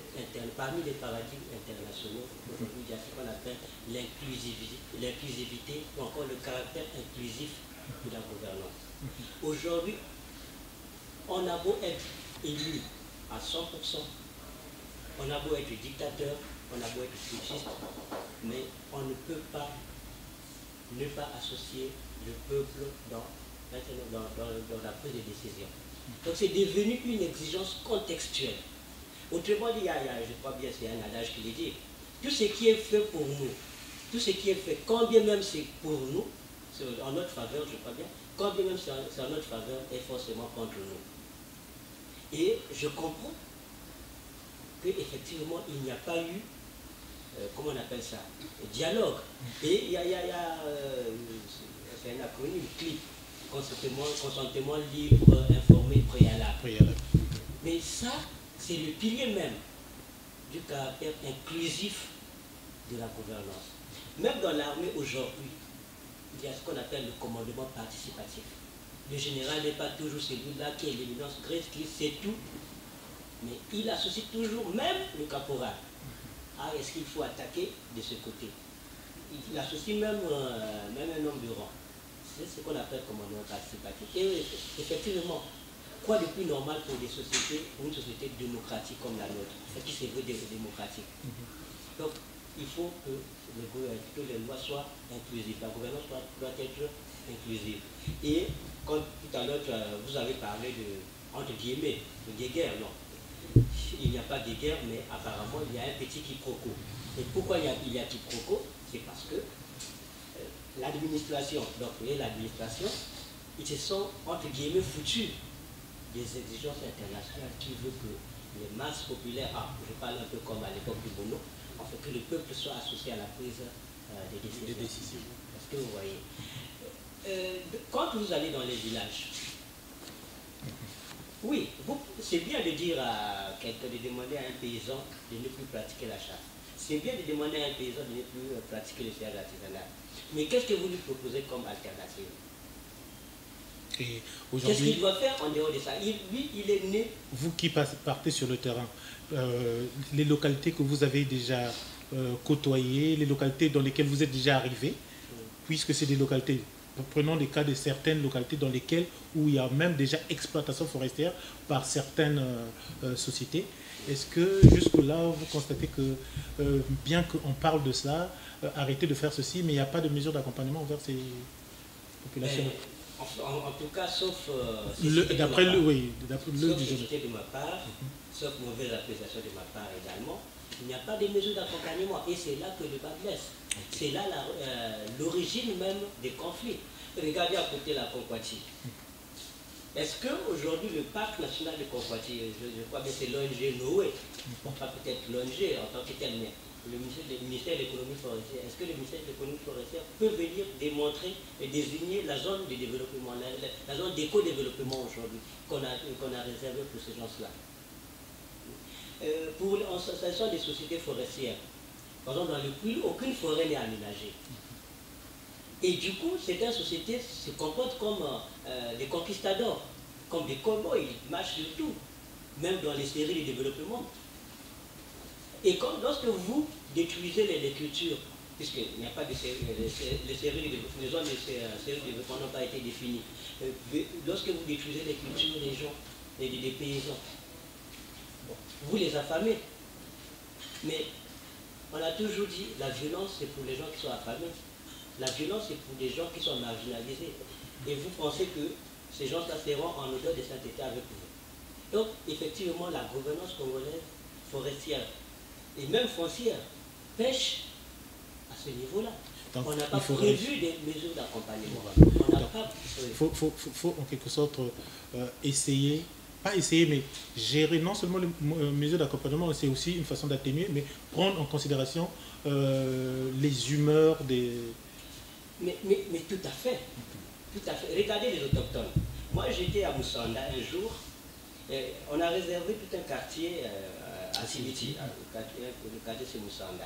parmi les paradigmes internationaux, aujourd'hui, il y a ce qu'on appelle l'inclusivité ou encore le caractère inclusif de la gouvernance. Aujourd'hui, on a beau être élu à 100%, on a beau être dictateur, on a beau être putschiste, mais on ne peut pas ne pas associer le peuple dans la prise de décision. Donc c'est devenu une exigence contextuelle. Autrement dit, je crois bien c'est un adage qui le dit, tout ce qui est fait pour nous, tout ce qui est fait, quand bien même c'est pour nous, c'est en notre faveur, je crois bien, quand bien même c'est en notre faveur, est forcément contre nous. Et je comprends qu'effectivement, il n'y a pas eu, comment on appelle ça, dialogue. Et il y a c'est un acronyme, CLIP, consentement libre, informé, préalable. Mais ça, c'est le pilier même du caractère inclusif de la gouvernance. Même dans l'armée aujourd'hui, il y a ce qu'on appelle le commandement participatif. Le général n'est pas toujours celui-là qui est l'éminence grecque, qui sait tout, mais il associe toujours même le caporal. Ah, est-ce qu'il faut attaquer de ce côté? Il associe même un homme de rang. C'est ce qu'on appelle commandement participatif. Et effectivement, quoi de plus normal pour une société démocratique comme la nôtre, qui se veut démocratique. Donc, il faut que les lois soient inclusives, la gouvernance doit être inclusive. Et quand tout à l'heure vous avez parlé entre guillemets, de guerre, non. Il n'y a pas de guerre, mais apparemment il y a un petit quiproquo. Et pourquoi il y a quiproquo? C'est parce que l'administration, ils se sont entre guillemets foutus des exigences internationales qui veulent que les masses populaires, je parle un peu comme à l'époque du Bono, en fait que le peuple soit associé à la prise des décisions. Est-ce que vous voyez? Quand vous allez dans les villages, oui, c'est bien de dire à quelqu'un, de demander à un paysan de ne plus pratiquer la chasse. C'est bien de demander à un paysan de ne plus pratiquer le serre artisanal. Mais qu'est-ce que vous lui proposez comme alternative? Qu'est-ce qu'il doit faire en dehors de ça? Lui, il est né... Vous qui partez sur le terrain, les localités que vous avez déjà côtoyées, les localités dans lesquelles vous êtes déjà arrivé, puisque c'est des localités... Prenons les cas de certaines localités dans lesquelles où il y a même déjà exploitation forestière par certaines sociétés. Est-ce que jusque-là, vous constatez que, bien qu'on parle de cela, arrêtez de faire ceci, mais il n'y a pas de mesure d'accompagnement envers ces populations? En tout cas, sauf... d'après le de ma part, sauf mauvaise appréciation de ma part également, il n'y a pas de mesures d'accompagnement. Et c'est là que le bas blesse. C'est là l'origine même des conflits. Regardez à côté la Concoati. Est-ce qu'aujourd'hui le parc national de Concoati, je crois que c'est l'ONG Noé, pas peut-être l'ONG en tant que tel, mais le ministère de l'économie forestière, est-ce que le ministère de l'économie forestière peut venir démontrer et désigner la zone de développement, la zone d'éco-développement aujourd'hui qu'on a réservée pour ces gens-là? Ce sont des sociétés forestières. Par exemple, dans le Puy, aucune forêt n'est aménagée. Et du coup, certaines sociétés se comportent comme des conquistadors, comme des cow-boys, ils marchent sur tout, même dans les séries de développement. Et lorsque vous détruisez les cultures, puisqu'il n'y a pas de séries, les zones de séries de développement n'ont pas été définies, lorsque vous détruisez les cultures des gens, des paysans, vous les affamez. Mais on a toujours dit la violence c'est pour les gens qui sont affamés. La violence c'est pour des gens qui sont marginalisés. Et vous pensez que ces gens-là seront en odeur de sainteté avec vous. Donc, effectivement, la gouvernance congolaise forestière et même foncière pêche à ce niveau-là. On n'a pas prévu des mesures d'accompagnement. On n'a pas... Il faut en quelque sorte essayer, pas essayer, mais gérer non seulement les mesures d'accompagnement, c'est aussi une façon d'atténuer, mais prendre en considération les humeurs des... Mais tout à fait. Tout à fait. Regardez les autochtones. Moi, j'étais à Moussanda un jour, et on a réservé tout un quartier à Sibiti, le quartier c'est Moussanda,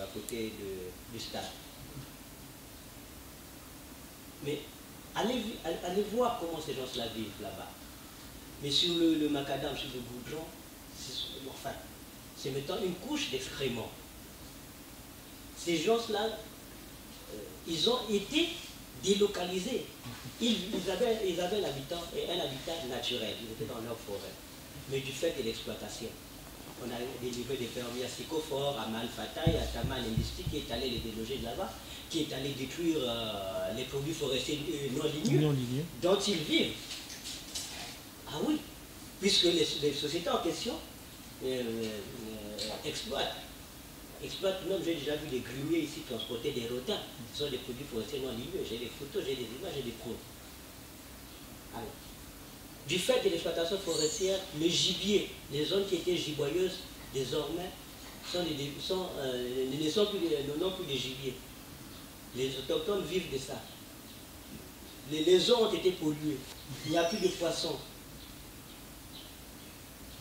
à côté du stade. Mais allez voir comment ces gens-là vivent là-bas. Mais sur le macadam, sur le goudron, c'est mettant une couche d'excréments. Ces gens-là, ils ont été délocalisés. Ils avaient un habitat naturel, ils étaient dans leur forêt. Mais du fait de l'exploitation, on a délivré des permis à Sikofort, à Malfataï, à Taman Industrie, qui est allé les déloger de là-bas, qui est allé détruire les produits forestiers non ligneux dont ils vivent. Ah oui, puisque les sociétés en question exploitent, même j'ai déjà vu des grumiers ici transporter des rotins, ce sont des produits forestiers non ligneux, j'ai des photos, j'ai des images, j'ai des preuves. Alors, du fait de l'exploitation forestière, le gibier, les zones qui étaient giboyeuses, désormais, n'ont plus de gibier. Les autochtones vivent de ça. Les eaux ont été polluées. Il n'y a plus de poissons.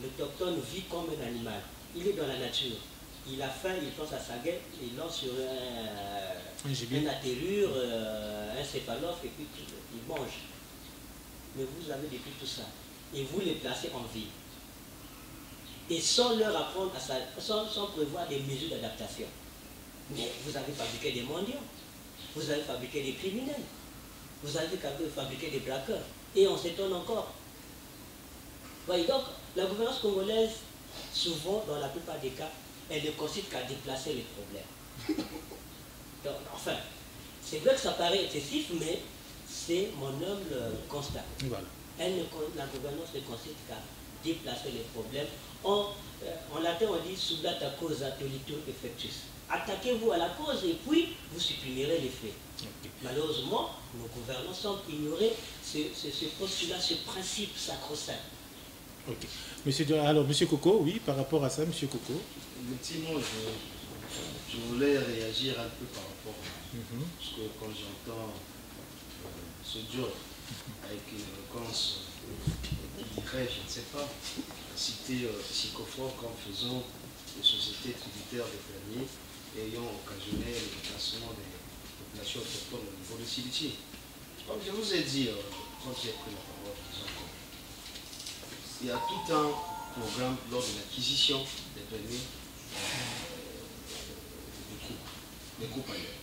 L'autochtone vit comme un animal. Il est dans la nature. Il a faim, il pense à sa guêpe, il lance sur un atterrure, un céphalophe, et puis il mange. Mais vous avez détruit tout ça. Et vous les placez en ville. Et sans leur apprendre à ça, sans prévoir des mesures d'adaptation. Mais vous avez fabriqué des mendiants. Vous avez fabriqué des criminels. Vous avez fabriqué des braqueurs. Et on s'étonne encore. Voyez, donc, la gouvernance congolaise, souvent, dans la plupart des cas, elle ne consiste qu'à déplacer les problèmes. Donc, enfin, c'est vrai que ça paraît excessif, mais c'est mon humble constat. Voilà. La gouvernance ne consiste qu'à déplacer les problèmes. En latin, on dit subdata causa tolitur effectus. Attaquez-vous à la cause et puis vous supprimerez les faits. Okay. Malheureusement, nos gouvernants semblent ignorer ce postulat, ce principe sacro-saint. Ok. Alors, Monsieur Coco, oui, par rapport à ça, Monsieur Coco. Effectivement, je voulais réagir un peu par rapport à parce que quand j'entends ce job avec une éloquence, je dirais, je ne sais pas, citer Sikofort comme faisant des sociétés tributaires des fermiers ayant occasionné le déplacement des populations autochtones au niveau de Sibiti. Comme je vous ai dit, quand j'ai pris la parole, il y a tout un programme lors de l'acquisition des permis des coupes ailleurs.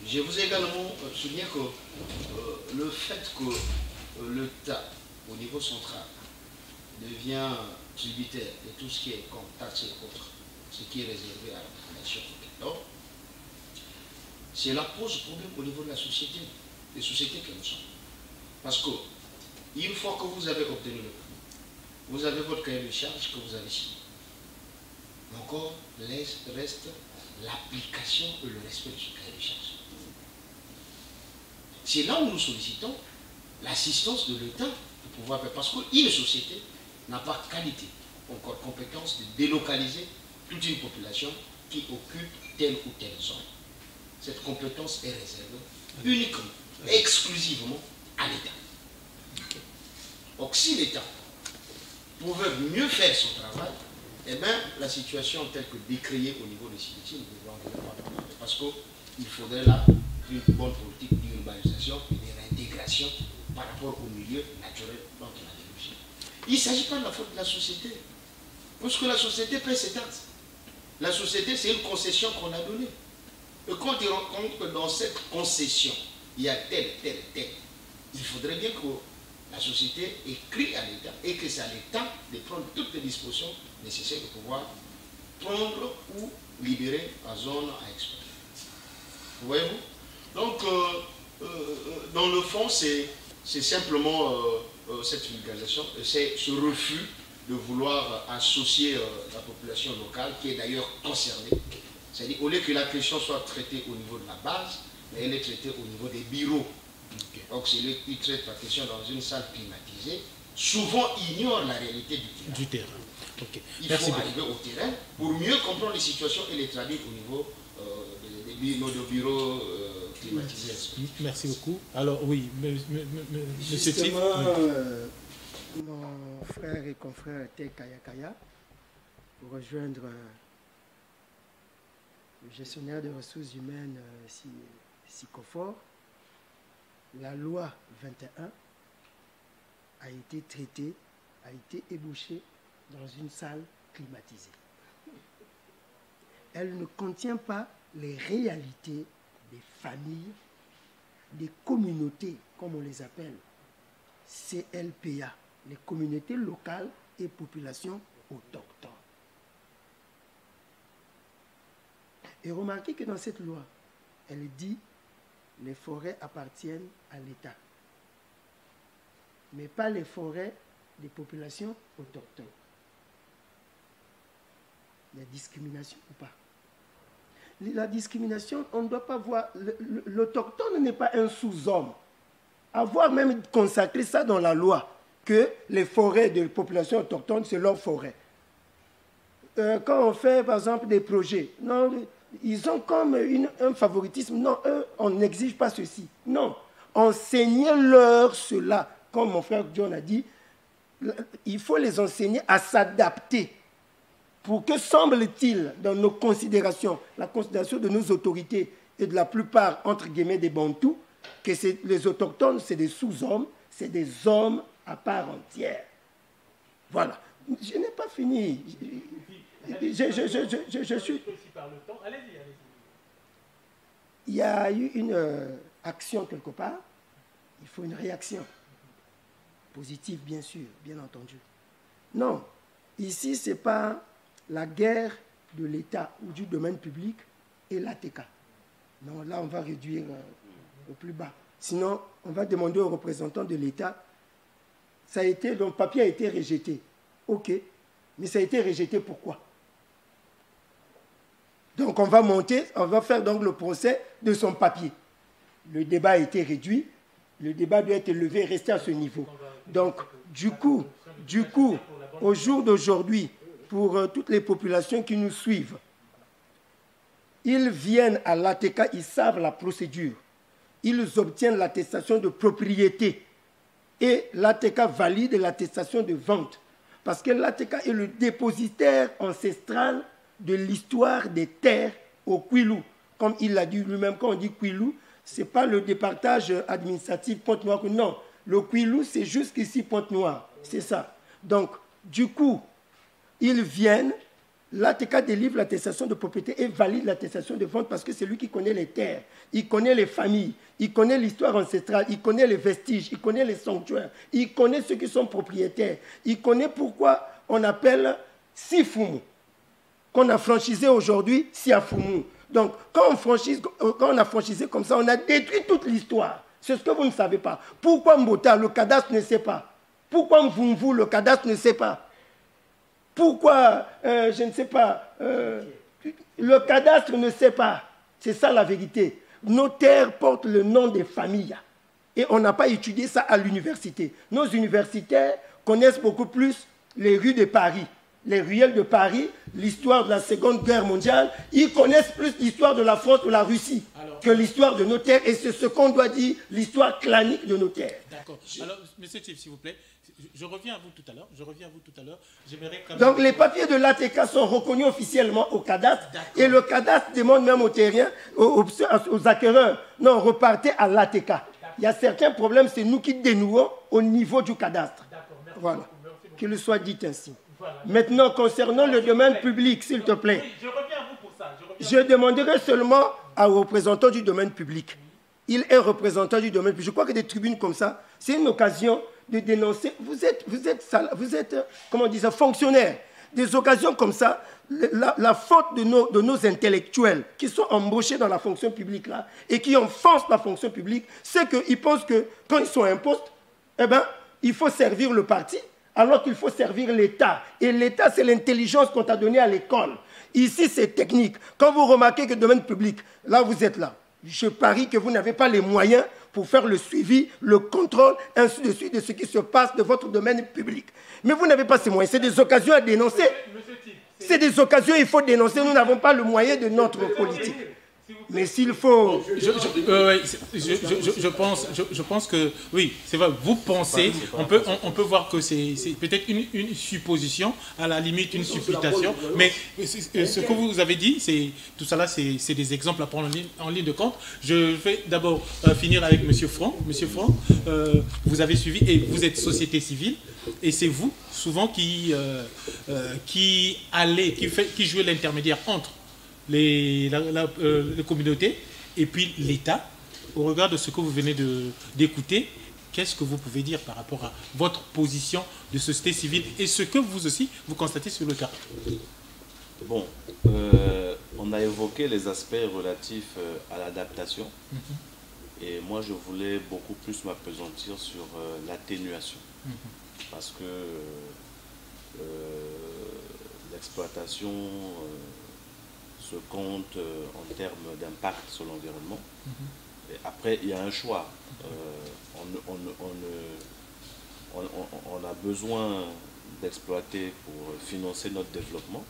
Je vous ai également souligné que le fait que l'État, au niveau central, devient tributaire de tout ce qui est comme taxes et autres, ce qui est réservé à la population autochtone, cela pose problème au niveau de la société, des sociétés que nous sommes. Parce que, une fois que vous avez obtenu le permis, vous avez votre cahier de charge que vous avez signé. Mais encore, reste l'application et le respect de ce cahier de charge. C'est là où nous sollicitons l'assistance de l'État pour pouvoir faire. Parce qu'une société n'a pas qualité, encore compétence de délocaliser toute une population qui occupe telle ou telle zone. Cette compétence est réservée uniquement, exclusivement à l'État. Donc si l'État pouvait mieux faire son travail, eh bien, la situation telle que décriée au niveau de Sibiti ne devrait pas. Parce qu'il faudrait là une bonne politique d'urbanisation et de réintégration par rapport au milieu naturel dont on a débouché. Il ne s'agit pas de la faute de la société. Parce que la société paie ses taxes. La société, c'est une concession qu'on a donnée. Et quand on rend compte que dans cette concession, il y a tel, il faudrait bien que la société écrit à l'État et que c'est à l'État de prendre toutes les dispositions nécessaires pour pouvoir prendre ou libérer la zone à exploiter. Voyez-vous? Donc, dans le fond, c'est simplement cette vulgarisation, c'est ce refus de vouloir associer la population locale, qui est d'ailleurs concernée. C'est-à-dire, au lieu que la question soit traitée au niveau de la base, mais elle est traitée au niveau des bureaux. Okay. Donc, celui qui traite la question dans une salle climatisée, souvent ignore la réalité du terrain. Okay. Il faut arriver au terrain pour mieux comprendre les situations et les traduire au niveau de bureaux climatisés. Merci beaucoup. Alors, oui, monsieur Tif. Mon frère et confrère était Kaya pour rejoindre le gestionnaire des ressources humaines Sikofor. La loi 21 a été traitée, a été ébauchée dans une salle climatisée. Elle ne contient pas les réalités des familles, des communautés, comme on les appelle, CLPA, les communautés locales et populations autochtones. Et remarquez que dans cette loi, elle dit que les forêts appartiennent à l'État, mais pas les forêts des populations autochtones. Il y a discrimination ou pas? La discrimination, on ne doit pas voir... L'autochtone n'est pas un sous-homme. Avoir même consacré ça dans la loi, que les forêts de populations autochtones, c'est leur forêt. Quand on fait, par exemple, des projets, non, ils ont comme un favoritisme. Non, eux, on n'exige pas ceci. Non, enseignez-leur cela. Comme mon frère John a dit, il faut les enseigner à s'adapter. Pour que, semble-t-il, dans nos considérations, la considération de nos autorités et de la plupart, entre guillemets, des Bantous, que les autochtones, c'est des sous-hommes, c'est des hommes à part entière. Voilà. Je n'ai pas fini. Je suis... Il y a eu une action quelque part. Il faut une réaction. Positive, bien sûr, bien entendu. Non. Ici, ce n'est pas la guerre de l'État ou du domaine public et l'ATK. Non, là, on va réduire au plus bas. Sinon, on va demander aux représentants de l'État. Ça a été, donc, le papier a été rejeté. OK. Mais ça a été rejeté pourquoi? Donc, on va monter, on va faire donc le procès de son papier. Le débat a été réduit. Le débat doit être élevé et rester à ce niveau. Donc, du coup, au jour d'aujourd'hui, pour toutes les populations qui nous suivent, ils viennent à l'ATK, ils savent la procédure. Ils obtiennent l'attestation de propriété. Et l'ATK valide l'attestation de vente. Parce que l'ATK est le dépositaire ancestral de l'histoire des terres au Kwilu. Comme il l'a dit lui-même, quand on dit Kwilu, ce n'est pas le départage administratif Pointe-Noire. Non, le Kwilu, c'est jusqu'ici Pointe-Noire. C'est ça. Donc, du coup, ils viennent, l'ATK délivre l'attestation de propriété et valide l'attestation de vente parce que c'est lui qui connaît les terres, il connaît les familles, il connaît l'histoire ancestrale, il connaît les vestiges, il connaît les sanctuaires, il connaît ceux qui sont propriétaires, il connaît pourquoi on appelle Sifumu, qu'on a franchisé aujourd'hui Siafumu. Donc, quand on a franchisé comme ça, on a détruit toute l'histoire. C'est ce que vous ne savez pas. Pourquoi Mbota, le cadastre ne sait pas? Pourquoi Mvumvu, le cadastre ne sait pas? Pourquoi, je ne sais pas, le cadastre ne sait pas? C'est ça la vérité. Nos terres portent le nom des familles. Et on n'a pas étudié ça à l'université. Nos universitaires connaissent beaucoup plus les rues de Paris, les ruelles de Paris, l'histoire de la Seconde Guerre mondiale. Ils connaissent plus l'histoire de la France ou de la Russie que l'histoire de nos terres. Et c'est ce qu'on doit dire, l'histoire clanique de nos terres. D'accord. Alors, monsieur Tif, s'il vous plaît, je reviens à vous tout à l'heure. Donc, les papiers de l'ATK sont reconnus officiellement au cadastre. Et le cadastre demande même aux terriens, aux acquéreurs, non, repartez à l'ATK. Il y a certains problèmes, c'est nous qui dénouons au niveau du cadastre. Voilà. Qu'il soit dit ainsi. Voilà. Maintenant, concernant le domaine public, s'il te plaît. Oui, je reviens à vous pour ça. Je demanderai seulement aux représentants du domaine public. Il est représentant du domaine public. Je crois que des tribunes comme ça, c'est une occasion de dénoncer. Vous êtes comment on dit ça, fonctionnaire. Des occasions comme ça, la faute de nos intellectuels qui sont embauchés dans la fonction publique là et qui enfoncent la fonction publique, c'est qu'ils pensent que quand ils sont à un poste, eh ben, il faut servir le parti alors qu'il faut servir l'État. Et l'État, c'est l'intelligence qu'on t'a donnée à l'école. Ici, c'est technique. Quand vous remarquez que le domaine public, là, vous êtes là. Je parie que vous n'avez pas les moyens pour faire le suivi, le contrôle, ainsi de suite, de ce qui se passe de votre domaine public. Mais vous n'avez pas ces moyens. C'est des occasions à dénoncer. C'est des occasions, il faut dénoncer. Nous n'avons pas le moyen de notre politique. Mais s'il faut... Je pense que, oui, c'est vrai, vous pensez, on peut voir que c'est peut-être une supposition, à la limite une supputation, mais ce que vous avez dit, tout ça là, c'est des exemples à prendre en ligne de compte. Je vais d'abord finir avec M. Franck. M. Franck, vous avez suivi, et vous êtes société civile, et c'est vous, souvent, qui jouez l'intermédiaire entre les communautés et puis l'État. Au regard de ce que vous venez d'écouter, qu'est-ce que vous pouvez dire par rapport à votre position de société civile et ce que vous aussi vous constatez sur le terrain? Bon, on a évoqué les aspects relatifs à l'adaptation. Et moi, je voulais beaucoup plus m'appesantir sur l'atténuation. Parce que l'exploitation se compte en termes d'impact sur l'environnement. Après, il y a un choix. On a besoin d'exploiter pour financer notre développement.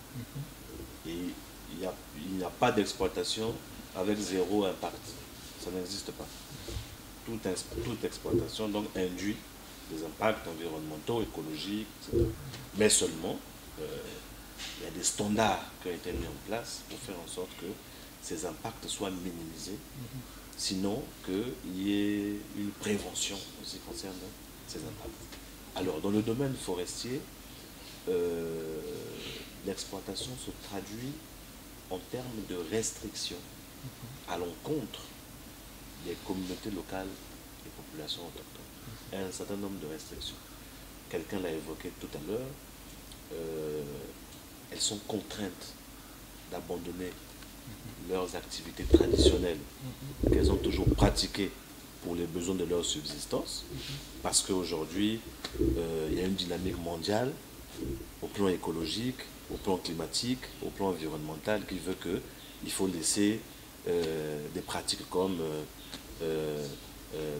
Et il n'y a pas d'exploitation avec zéro impact. Ça n'existe pas. Toute exploitation donc induit des impacts environnementaux, écologiques, etc. Mais seulement, il y a des standards qui ont été mis en place pour faire en sorte que ces impacts soient minimisés, sinon qu'il y ait une prévention en ce qui concerne ces impacts. Alors, dans le domaine forestier, l'exploitation se traduit en termes de restrictions à l'encontre des communautés locales et populations autochtones. Il y a un certain nombre de restrictions. Quelqu'un l'a évoqué tout à l'heure. Elles sont contraintes d'abandonner leurs activités traditionnelles qu'elles ont toujours pratiquées pour les besoins de leur subsistance, parce qu'aujourd'hui, il y a une dynamique mondiale au plan écologique, au plan climatique, au plan environnemental, qui veut qu'il faut laisser des pratiques comme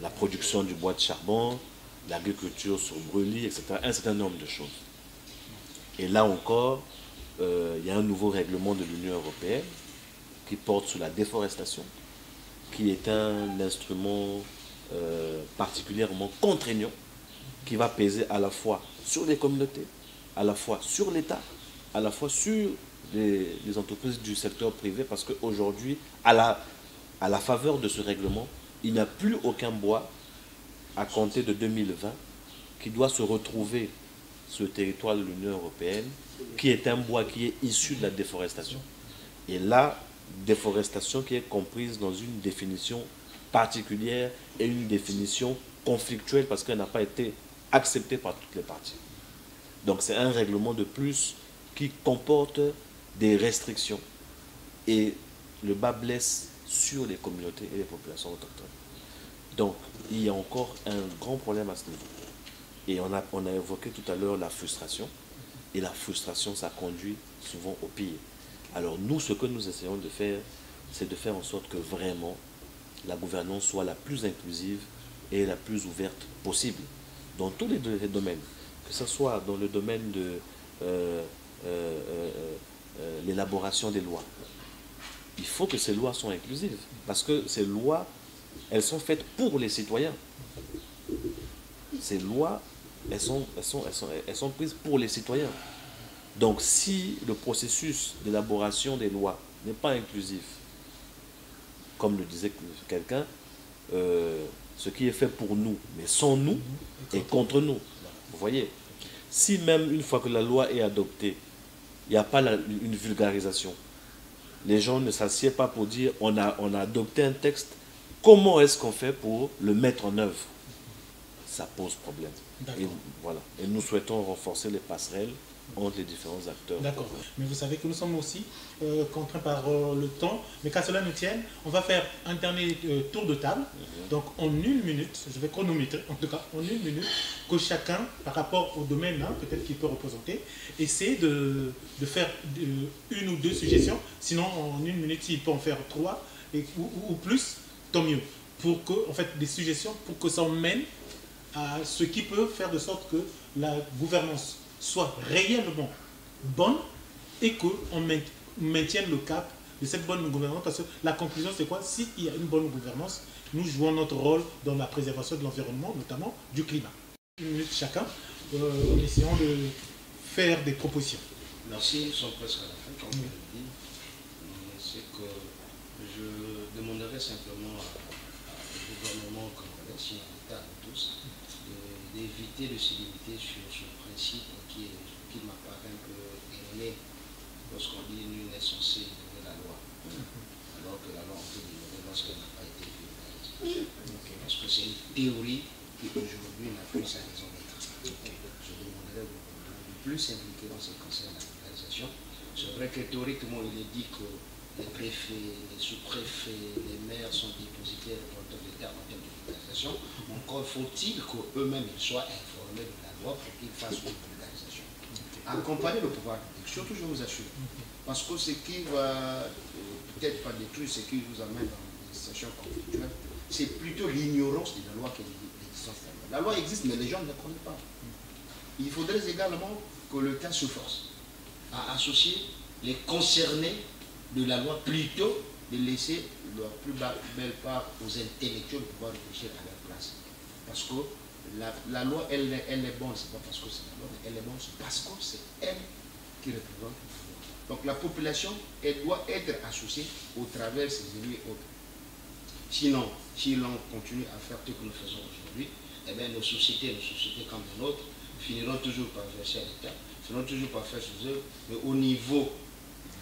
la production du bois de charbon, l'agriculture sur brûlis, etc., un certain nombre de choses. Et là encore, il y a un nouveau règlement de l'Union européenne qui porte sur la déforestation, qui est un instrument particulièrement contraignant, qui va peser à la fois sur les communautés, à la fois sur l'État, à la fois sur les entreprises du secteur privé, parce qu'aujourd'hui, à la faveur de ce règlement, il n'y a plus aucun bois à compter de 2020 qui doit se retrouver sur le territoire de l'Union européenne, qui est un bois qui est issu de la déforestation. Et la déforestation qui est comprise dans une définition particulière et une définition conflictuelle parce qu'elle n'a pas été acceptée par toutes les parties. Donc c'est un règlement de plus qui comporte des restrictions et le bas blesse sur les communautés et les populations autochtones. Donc il y a encore un grand problème à ce niveau. Et on a évoqué tout à l'heure la frustration. Et la frustration, ça conduit souvent au pire. Alors nous, ce que nous essayons de faire, c'est de faire en sorte que vraiment la gouvernance soit la plus inclusive et la plus ouverte possible dans tous les domaines. Que ce soit dans le domaine de l'élaboration des lois. Il faut que ces lois soient inclusives. Parce que ces lois, elles sont faites pour les citoyens. Ces lois, elles sont prises pour les citoyens. Donc si le processus d'élaboration des lois n'est pas inclusif, comme le disait quelqu'un, ce qui est fait pour nous, mais sans nous, est contre nous. Vous voyez, si même une fois que la loi est adoptée, il n'y a pas une vulgarisation, les gens ne s'assiedent pas pour dire on a adopté un texte, comment est-ce qu'on fait pour le mettre en œuvre? Ça pose problème. Et, voilà. Et nous souhaitons renforcer les passerelles entre les différents acteurs. D'accord. Mais vous savez que nous sommes aussi contraints par le temps. Mais qu'à cela nous tienne, on va faire un dernier tour de table. Donc en 1 minute, je vais chronométrer, en tout cas en 1 minute, que chacun, par rapport au domaine peut-être qu'il peut représenter, essaie de faire 1 ou 2 suggestions. Sinon, en 1 minute, s'il peut en faire 3 ou plus, tant mieux. Pour que, en fait, des suggestions pour que ça mène à ce qui peut faire de sorte que la gouvernance soit réellement bonne et qu'on maintienne le cap de cette bonne gouvernance. Parce que la conclusion, c'est quoi? S'il y a une bonne gouvernance, nous jouons notre rôle dans la préservation de l'environnement, notamment du climat. 1 minute chacun, en essayant de faire des propositions. Merci, nous sommes presque à la fin, comme je l'ai dit. C'est que je demanderai simplement au gouvernement congolais, si à l'État, à tous, d'éviter de se limiter sur ce principe qui m'apparaît un peu erroné lorsqu'on dit nul n'est censé ignorer la loi, alors que la loi on peut l'ignorer lorsqu'elle n'a pas été vulgarisée. Parce que c'est une théorie qui aujourd'hui n'a plus sa raison d'être. Je demanderais de plus s'impliquer dans ce qui concerne la vulgarisation. C'est vrai que théoriquement il est dit que les préfets, les sous-préfets, les maires sont dépositaires et porteurs de termes en termes de vulgarisation. Encore faut-il qu'eux-mêmes soient informés de la loi pour qu'ils fassent une vulgarisation. Accompagner le pouvoir public, surtout je vous assure. Parce que ce qui va peut-être pas détruire, ce qui vous amène dans des situations conflictuelles, c'est plutôt l'ignorance de la loi que l'existence de la loi. La loi existe, mais les gens ne la connaissent pas. Il faudrait également que l'État se force à associer les concernés de la loi plutôt de laisser leur plus belle part aux intellectuels de pouvoir réfléchir à leur place. Parce que la loi, elle est bonne, c'est pas parce que c'est la loi, mais elle est bonne, c'est parce que c'est elle qui représente le pouvoir. Donc la population, elle doit être associée au travers de ses élus et autres. Sinon, si l'on continue à faire tout ce que nous faisons aujourd'hui, eh bien nos sociétés comme les nôtres, finiront toujours par verser à l'État, finiront toujours par faire chez eux, mais au niveau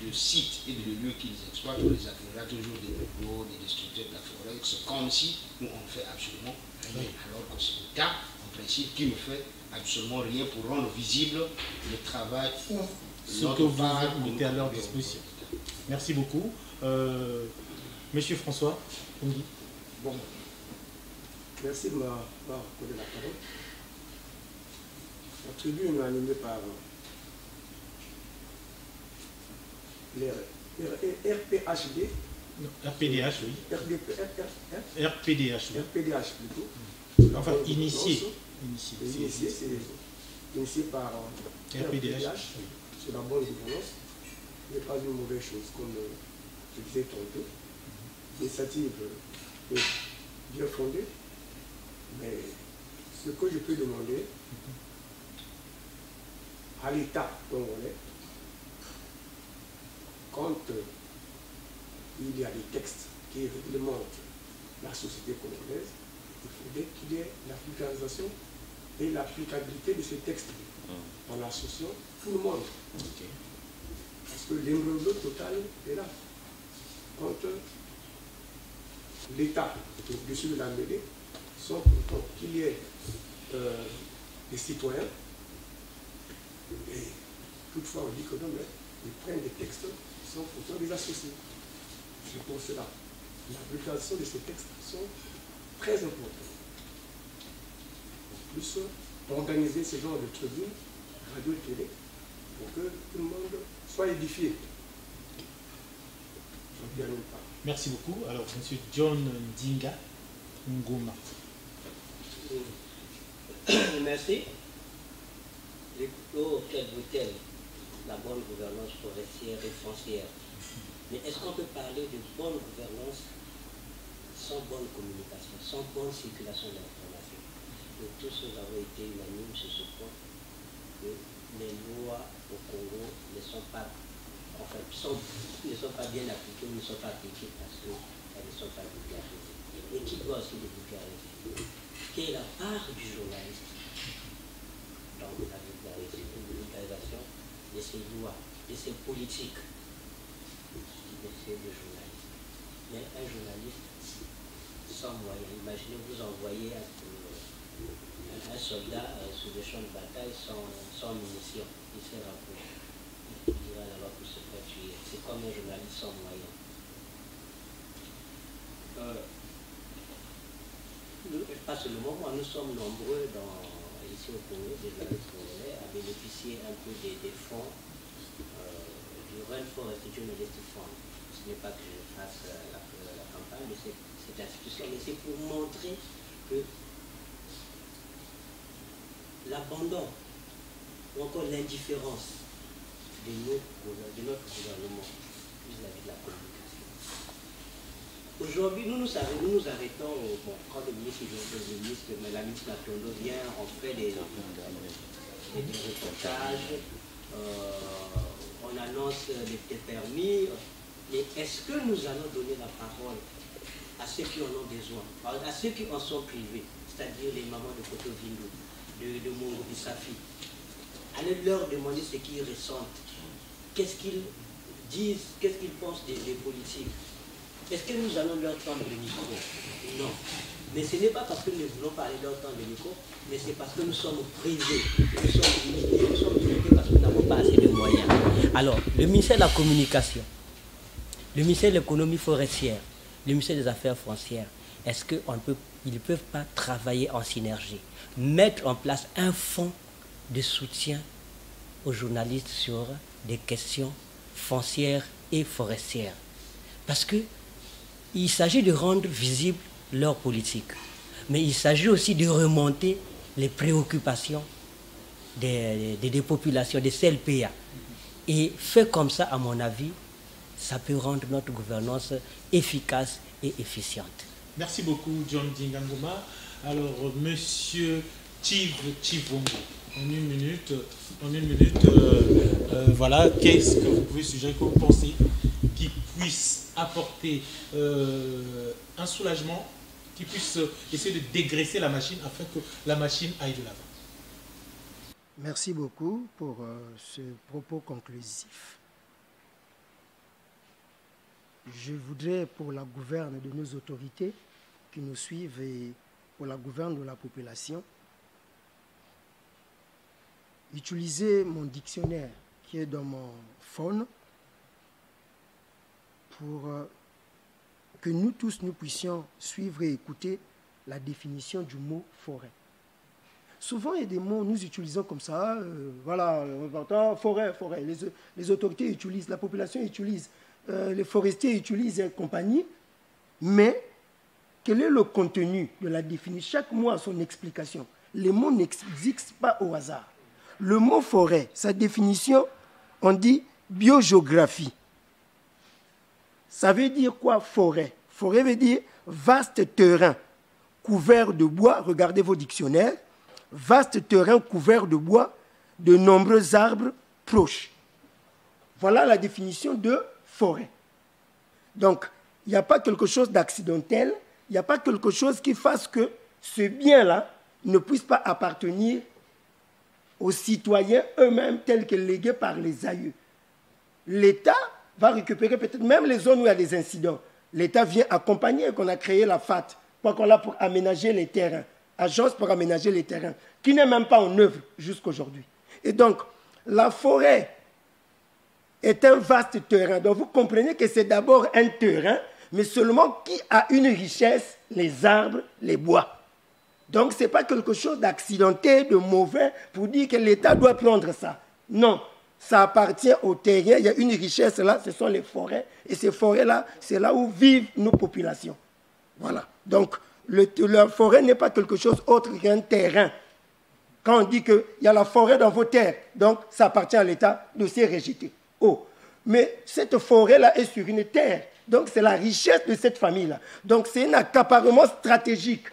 de sites et de lieux qu'ils exploitent, on les accueillera toujours des robots, des destructeurs de la forêt. C'est comme si nous on fait absolument rien, alors que c'est l'État, en principe, qui ne fait absolument rien pour rendre visible le travail ou ce que vous mettez à leur disposition. Merci beaucoup. Monsieur François, oui. Bon, merci de m'avoir accordé la parole. La tribune est animée par les RPHD. Non, RPDH, oui. RPDH, oui. RPDH plutôt. Enfin, initié. C'est initié par RPDH. C'est la bonne gouvernance. Ce n'est pas une mauvaise chose, comme je disais tantôt. L'initiative est bien fondée, mais ce que je peux demander à l'État congolais, quand il y a des textes qui réglementent la société congolaise, il faudrait qu'il y ait la vulgarisation et l'applicabilité de ces textes en associant tout le monde. Parce que l'imbroglio total est là. Quand l'État est au-dessus de la mêlée, sans pourtant qu'il y ait des citoyens, et toutefois on dit que non, mais ils prennent des textes sans pourtant les associer. C'est pour cela. La vulgarisation de ces textes sont très importants. En plus, organiser ce genre de tribunes, radio et télé, pour que tout le monde soit édifié. J'en dirai même pas. Merci beaucoup. Alors, M. John Ndinga Ngoma. Merci. Quelle bouteille, la bonne gouvernance forestière et foncière. Mais est-ce qu'on peut parler de bonne gouvernance sans bonne communication, sans bonne circulation de l'information? Nous tous nous avons été unanimes sur ce point que les lois au Congo ne sont pas, enfin, ne sont pas bien appliquées, ne sont pas appliquées parce qu'elles ne sont pas vulgarisées. Et qui doit aussi les vulgariser? Quelle est la part du journaliste dans la vulgarisation de ces lois, de ces politiques de journalistes? Mais un journaliste sans moyens, imaginez vous envoyez un un soldat sur le champ de bataille sans munitions. Il sert à quoi? Il dira là-bas pour se faire tuer. C'est comme un journaliste sans moyens. Pas seulement moi, nous sommes nombreux ici au Congo, des journalistes congolais, à bénéficier un peu des fonds du Run Forest Journalist Fund. Ce n'est pas que je fasse la campagne de cette institution, mais c'est pour montrer que l'abandon ou encore l'indifférence de notre gouvernement vis-à-vis de la communication. Aujourd'hui, nous nous arrêtons, quand la ministre Matondo vient, on fait des reportages, on annonce les permis, mais est-ce que nous allons donner la parole à ceux qui en ont besoin, à ceux qui en sont privés, c'est-à-dire les mamans de Koto-Vindu, de Mongo Bissafi? Allez leur demander ce qu'ils ressentent, qu'est-ce qu'ils disent, qu'est-ce qu'ils pensent des politiques. Est-ce que nous allons leur tendre le micro? Non. Mais ce n'est pas parce que nous voulons parler leur tendre le micro, mais c'est parce que nous sommes privés, nous sommes limités parce que nous n'avons pas assez de moyens. Alors, le ministère de la Communication, le ministère de l'Économie forestière, le ministère des Affaires foncières, est-ce qu'ils ne peuvent pas travailler en synergie, mettre en place un fonds de soutien aux journalistes sur des questions foncières et forestières? Parce qu'il s'agit de rendre visible leur politique, mais il s'agit aussi de remonter les préoccupations des populations, des CLPA. Et fait comme ça, à mon avis, ça peut rendre notre gouvernance efficace et efficiente. Merci beaucoup, John Dingangoma. Alors, monsieur Chivongo, en une minute, voilà, qu'est-ce que vous pouvez suggérer, que vous pensez qui puisse apporter un soulagement, qui puisse essayer de dégraisser la machine afin que la machine aille de l'avant? Merci beaucoup pour ce propos conclusif. Je voudrais, pour la gouverne de nos autorités qui nous suivent et pour la gouverne de la population, utiliser mon dictionnaire qui est dans mon phone pour que nous tous, nous puissions suivre et écouter la définition du mot forêt. Souvent, il y a des mots, nous utilisons comme ça, voilà, forêt, les autorités utilisent, la population utilise, les forestiers utilisent et compagnie, mais quel est le contenu de la définition? Chaque mot a son explication. Les mots n'existent pas au hasard. Le mot forêt, sa définition, on dit biogéographie. Ça veut dire quoi, forêt? Forêt veut dire vaste terrain couvert de bois, regardez vos dictionnaires, vaste terrain couvert de bois, de nombreux arbres proches. Voilà la définition de forêt. Donc, il n'y a pas quelque chose d'accidentel, il n'y a pas quelque chose qui fasse que ce bien-là ne puisse pas appartenir aux citoyens eux-mêmes tels que légués par les aïeux. L'État va récupérer peut-être même les zones où il y a des incidents. L'État vient accompagner, qu'on a créé la FAT, qu'on a pour aménager les terrains, agence pour aménager les terrains, qui n'est même pas en œuvre jusqu'aujourd'hui. Et donc, la forêt est un vaste terrain. Donc, vous comprenez que c'est d'abord un terrain, mais seulement qui a une richesse, les arbres, les bois. Donc, ce n'est pas quelque chose d'accidenté, de mauvais, pour dire que l'État doit prendre ça. Non, ça appartient au terrain, il y a une richesse là, ce sont les forêts, et ces forêts-là, c'est là où vivent nos populations. Voilà. Donc, la forêt n'est pas quelque chose autre qu'un terrain. Quand on dit qu'il y a la forêt dans vos terres, donc ça appartient à l'État de s'y rejeter. Oh, mais cette forêt-là est sur une terre, donc c'est la richesse de cette famille-là. Donc c'est un accaparement stratégique,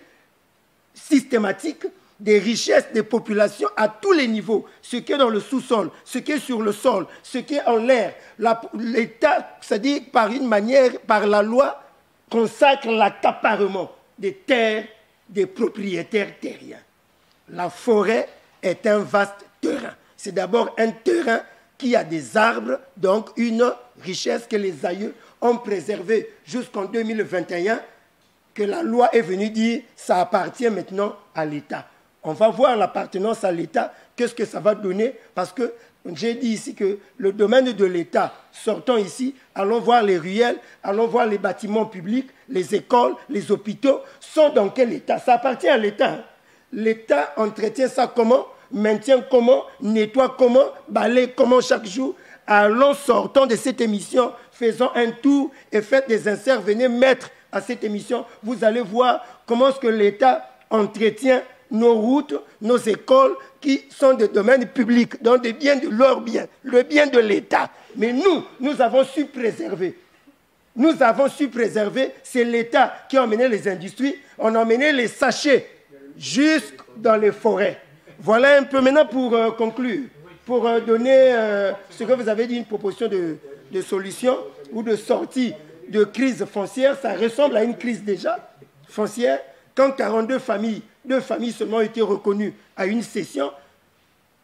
systématique, des richesses des populations à tous les niveaux, ce qui est dans le sous-sol, ce qui est sur le sol, ce qui est en l'air. L'État, c'est-à-dire par une manière, par la loi, consacre l'accaparement des terres des propriétaires terriens. La forêt est un vaste terrain. C'est d'abord un terrain qui a des arbres, donc une richesse que les aïeux ont préservée jusqu'en 2021, que la loi est venue dire ça appartient maintenant à l'État. On va voir l'appartenance à l'État, qu'est-ce que ça va donner, parce que j'ai dit ici que le domaine de l'État, sortons ici, allons voir les ruelles, allons voir les bâtiments publics, les écoles, les hôpitaux, sont dans quel état? Ça appartient à l'État. Hein. L'État entretient ça comment? Maintient comment? Nettoie comment? Balaye comment chaque jour? Allons, sortons de cette émission, faisons un tour et faites des inserts, venez mettre à cette émission. Vous allez voir comment est-ce que l'État entretient nos routes, nos écoles, qui sont des domaines publics, donc des biens de leurs biens, le bien de l'État. Mais nous avons su préserver. Nous avons su préserver, c'est l'État qui a emmené les industries, on a emmené les sachets jusque dans les forêts. Voilà un peu maintenant pour conclure, pour donner ce que vous avez dit, une proposition de solution ou de sortie de crise foncière. Ça ressemble à une crise déjà foncière, quand 42 familles, 2 familles seulement ont été reconnues à une session,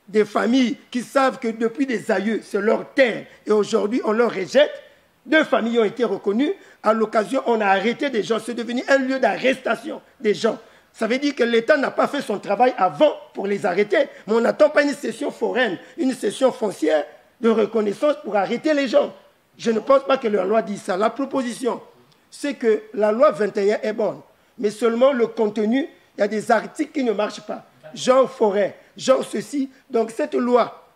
des familles qui savent que depuis des aïeux, c'est leur terre, et aujourd'hui on leur rejette. 2 familles ont été reconnues. À l'occasion, on a arrêté des gens. C'est devenu un lieu d'arrestation des gens. Ça veut dire que l'État n'a pas fait son travail avant pour les arrêter. Mais on n'attend pas une session foraine, une session foncière de reconnaissance pour arrêter les gens. Je ne pense pas que la loi dit ça. La proposition, c'est que la loi 21 est bonne. Mais seulement le contenu, il y a des articles qui ne marchent pas. Genre forêt, genre ceci. Donc cette loi,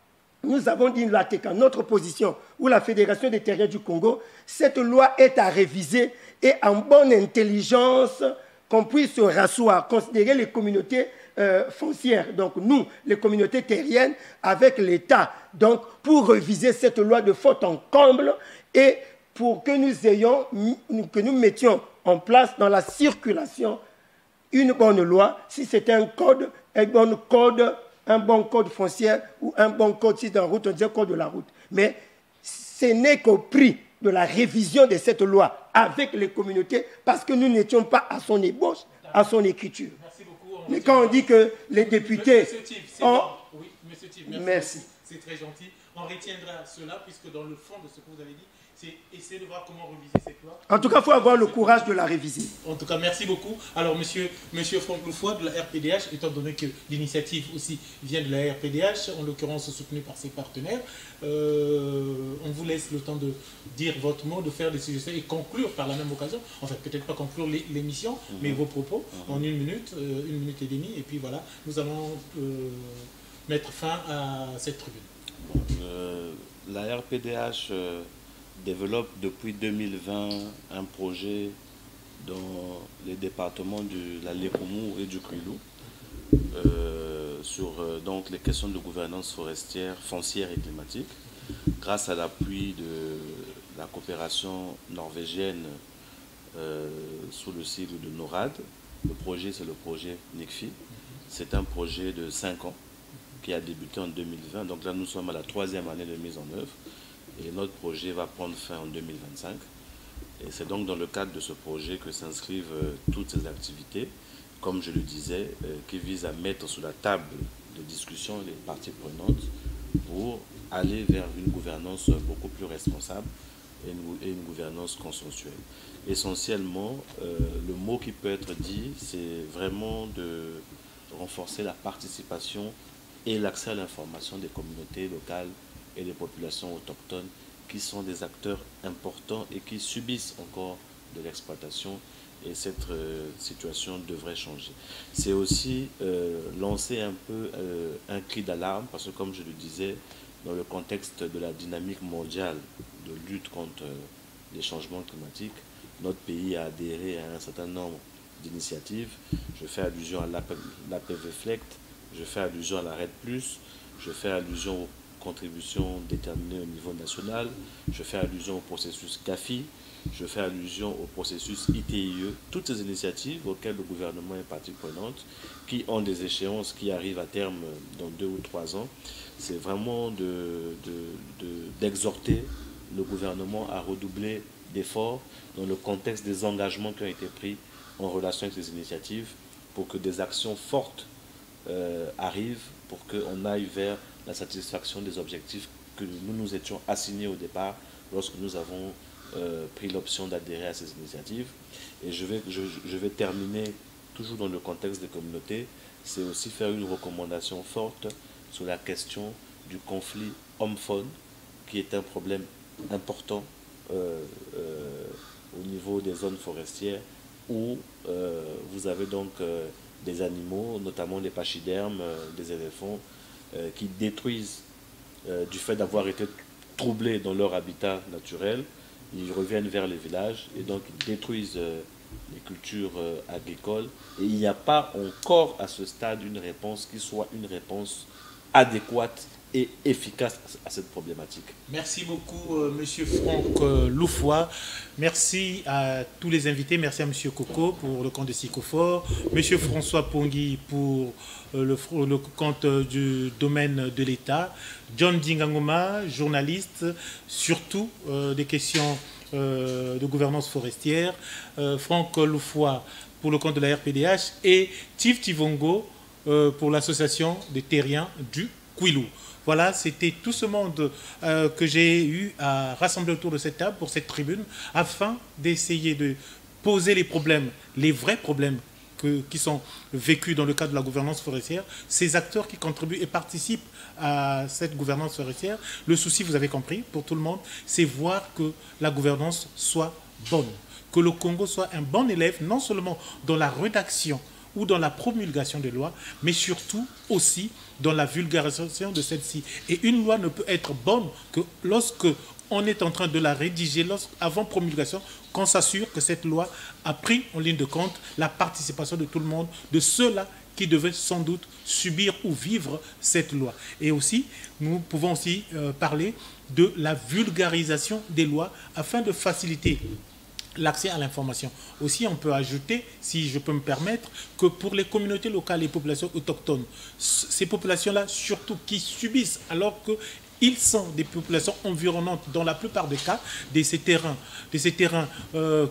nous avons dit l'ATECA, notre position, ou la Fédération des terriens du Congo, cette loi est à réviser et en bonne intelligence qu'on puisse se rasseoir, considérer les communautés foncières, donc nous, les communautés terriennes, avec l'État, donc pour réviser cette loi de faute en comble et pour que nous mettions en place dans la circulation une bonne loi, si c'était un code, un bon code foncier ou un bon code si dans la route, on disait code de la route. Mais ce n'est qu'au prix de la révision de cette loi avec les communautés parce que nous n'étions pas à son ébauche, à son écriture. Merci beaucoup. Mais quand on dit que les députés... Monsieur Thief, c'est bon. Oui, Monsieur Thief, merci. C'est très gentil. On retiendra cela puisque dans le fond de ce que vous avez dit, c'est essayer de voir comment réviser cette loi. En tout cas, il faut avoir le courage de la réviser. En tout cas, merci beaucoup. Alors, monsieur Franck Loufoy de la RPDH, étant donné que l'initiative aussi vient de la RPDH, en l'occurrence soutenue par ses partenaires, on vous laisse le temps de dire votre mot, de faire des suggestions et conclure par la même occasion, enfin peut-être pas conclure l'émission, mais vos propos en 1 minute et demie, et puis voilà, nous allons mettre fin à cette tribune. La RPDH développe depuis 2020 un projet dans les départements de la Lékomou et du Kwilu sur donc les questions de gouvernance forestière, foncière et climatique, grâce à l'appui de la coopération norvégienne sous le sigle de NORAD. Le projet, c'est le projet NICFI. C'est un projet de 5 ans qui a débuté en 2020. Donc là, nous sommes à la 3e année de mise en œuvre. Et notre projet va prendre fin en 2025. Et c'est donc dans le cadre de ce projet que s'inscrivent toutes ces activités, comme je le disais, qui visent à mettre sur la table de discussion les parties prenantes pour aller vers une gouvernance beaucoup plus responsable et une gouvernance consensuelle. Essentiellement, le mot qui peut être dit, c'est vraiment de renforcer la participation et l'accès à l'information des communautés locales et des populations autochtones qui sont des acteurs importants et qui subissent encore de l'exploitation, et cette situation devrait changer. C'est aussi lancer un peu un cri d'alarme parce que, comme je le disais, dans le contexte de la dynamique mondiale de lutte contre les changements climatiques, notre pays a adhéré à un certain nombre d'initiatives. Je fais allusion à l'APV-FLECT, je fais allusion à la RED+, je fais allusion aux contributions déterminées au niveau national, je fais allusion au processus CAFI, je fais allusion au processus ITIE, toutes ces initiatives auxquelles le gouvernement est partie prenante, qui ont des échéances qui arrivent à terme dans 2 ou 3 ans. C'est vraiment d'exhorter le gouvernement à redoubler d'efforts dans le contexte des engagements qui ont été pris en relation avec ces initiatives pour que des actions fortes arrivent, pour qu'on aille vers la satisfaction des objectifs que nous nous étions assignés au départ lorsque nous avons pris l'option d'adhérer à ces initiatives. Et je vais terminer toujours dans le contexte des communautés, c'est aussi faire une recommandation forte sur la question du conflit homme-faune, qui est un problème important au niveau des zones forestières, où vous avez donc des animaux, notamment les pachydermes, des éléphants, qui détruisent, du fait d'avoir été troublés dans leur habitat naturel, ils reviennent vers les villages et donc ils détruisent les cultures agricoles. Et il n'y a pas encore à ce stade une réponse qui soit une réponse adéquate et efficace à cette problématique. Merci beaucoup, Monsieur Franck Loufoua. Merci à tous les invités. Merci à Monsieur Coco pour le compte de Sicofort, Monsieur François Pongui pour le compte du domaine de l'État, John Dingangoma, journaliste, surtout des questions de gouvernance forestière, Franck Loufoua pour le compte de la RPDH et Tiv Tivongo pour l'association des terriens du Kwilu. Voilà, c'était tout ce monde que j'ai eu à rassembler autour de cette table pour cette tribune afin d'essayer de poser les problèmes, les vrais problèmes qui sont vécus dans le cadre de la gouvernance forestière, ces acteurs qui contribuent et participent à cette gouvernance forestière. Le souci, vous avez compris, pour tout le monde, c'est voir que la gouvernance soit bonne, que le Congo soit un bon élève, non seulement dans la rédaction ou dans la promulgation des lois, mais surtout aussi dans la vulgarisation de celle-ci. Et une loi ne peut être bonne que lorsque on est en train de la rédiger, avant promulgation, qu'on s'assure que cette loi a pris en ligne de compte la participation de tout le monde, de ceux-là qui devaient sans doute subir ou vivre cette loi. Et aussi, nous pouvons aussi parler de la vulgarisation des lois afin de faciliter l'accès à l'information. Aussi, on peut ajouter, si je peux me permettre, que pour les communautés locales et populations autochtones, ces populations-là, surtout qui subissent, alors qu'ils sont des populations environnantes, dans la plupart des cas, de ces terrains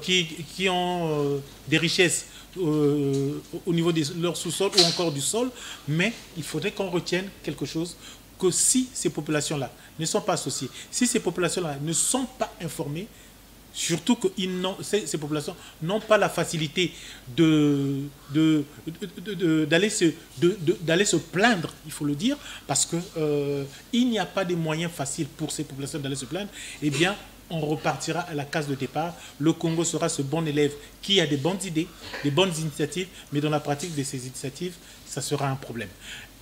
qui ont des richesses au niveau de leur sous-sol ou encore du sol, mais il faudrait qu'on retienne quelque chose, que si ces populations-là ne sont pas associées, si ces populations-là ne sont pas informées, surtout que ces populations n'ont pas la facilité d'aller se plaindre, il faut le dire, parce qu'il n'y a pas de moyens faciles pour ces populations d'aller se plaindre, eh bien, on repartira à la case de départ. Le Congo sera ce bon élève qui a des bonnes idées, des bonnes initiatives, mais dans la pratique de ces initiatives, ça sera un problème.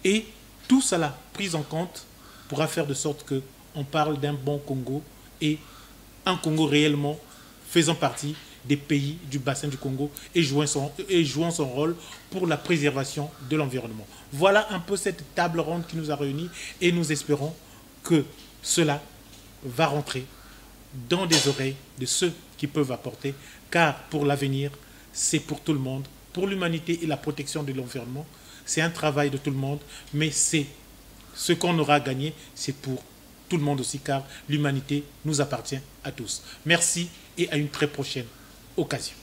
Et tout cela, pris en compte, pourra faire de sorte qu'on parle d'un bon Congo et un Congo réellement faisant partie des pays du bassin du Congo et jouant son rôle pour la préservation de l'environnement. Voilà un peu cette table ronde qui nous a réunis et nous espérons que cela va rentrer dans des oreilles de ceux qui peuvent apporter, car pour l'avenir, c'est pour tout le monde, pour l'humanité et la protection de l'environnement. C'est un travail de tout le monde, mais c'est ce qu'on aura gagné, c'est pour tout le monde aussi, car l'humanité nous appartient à tous. Merci et à une très prochaine occasion.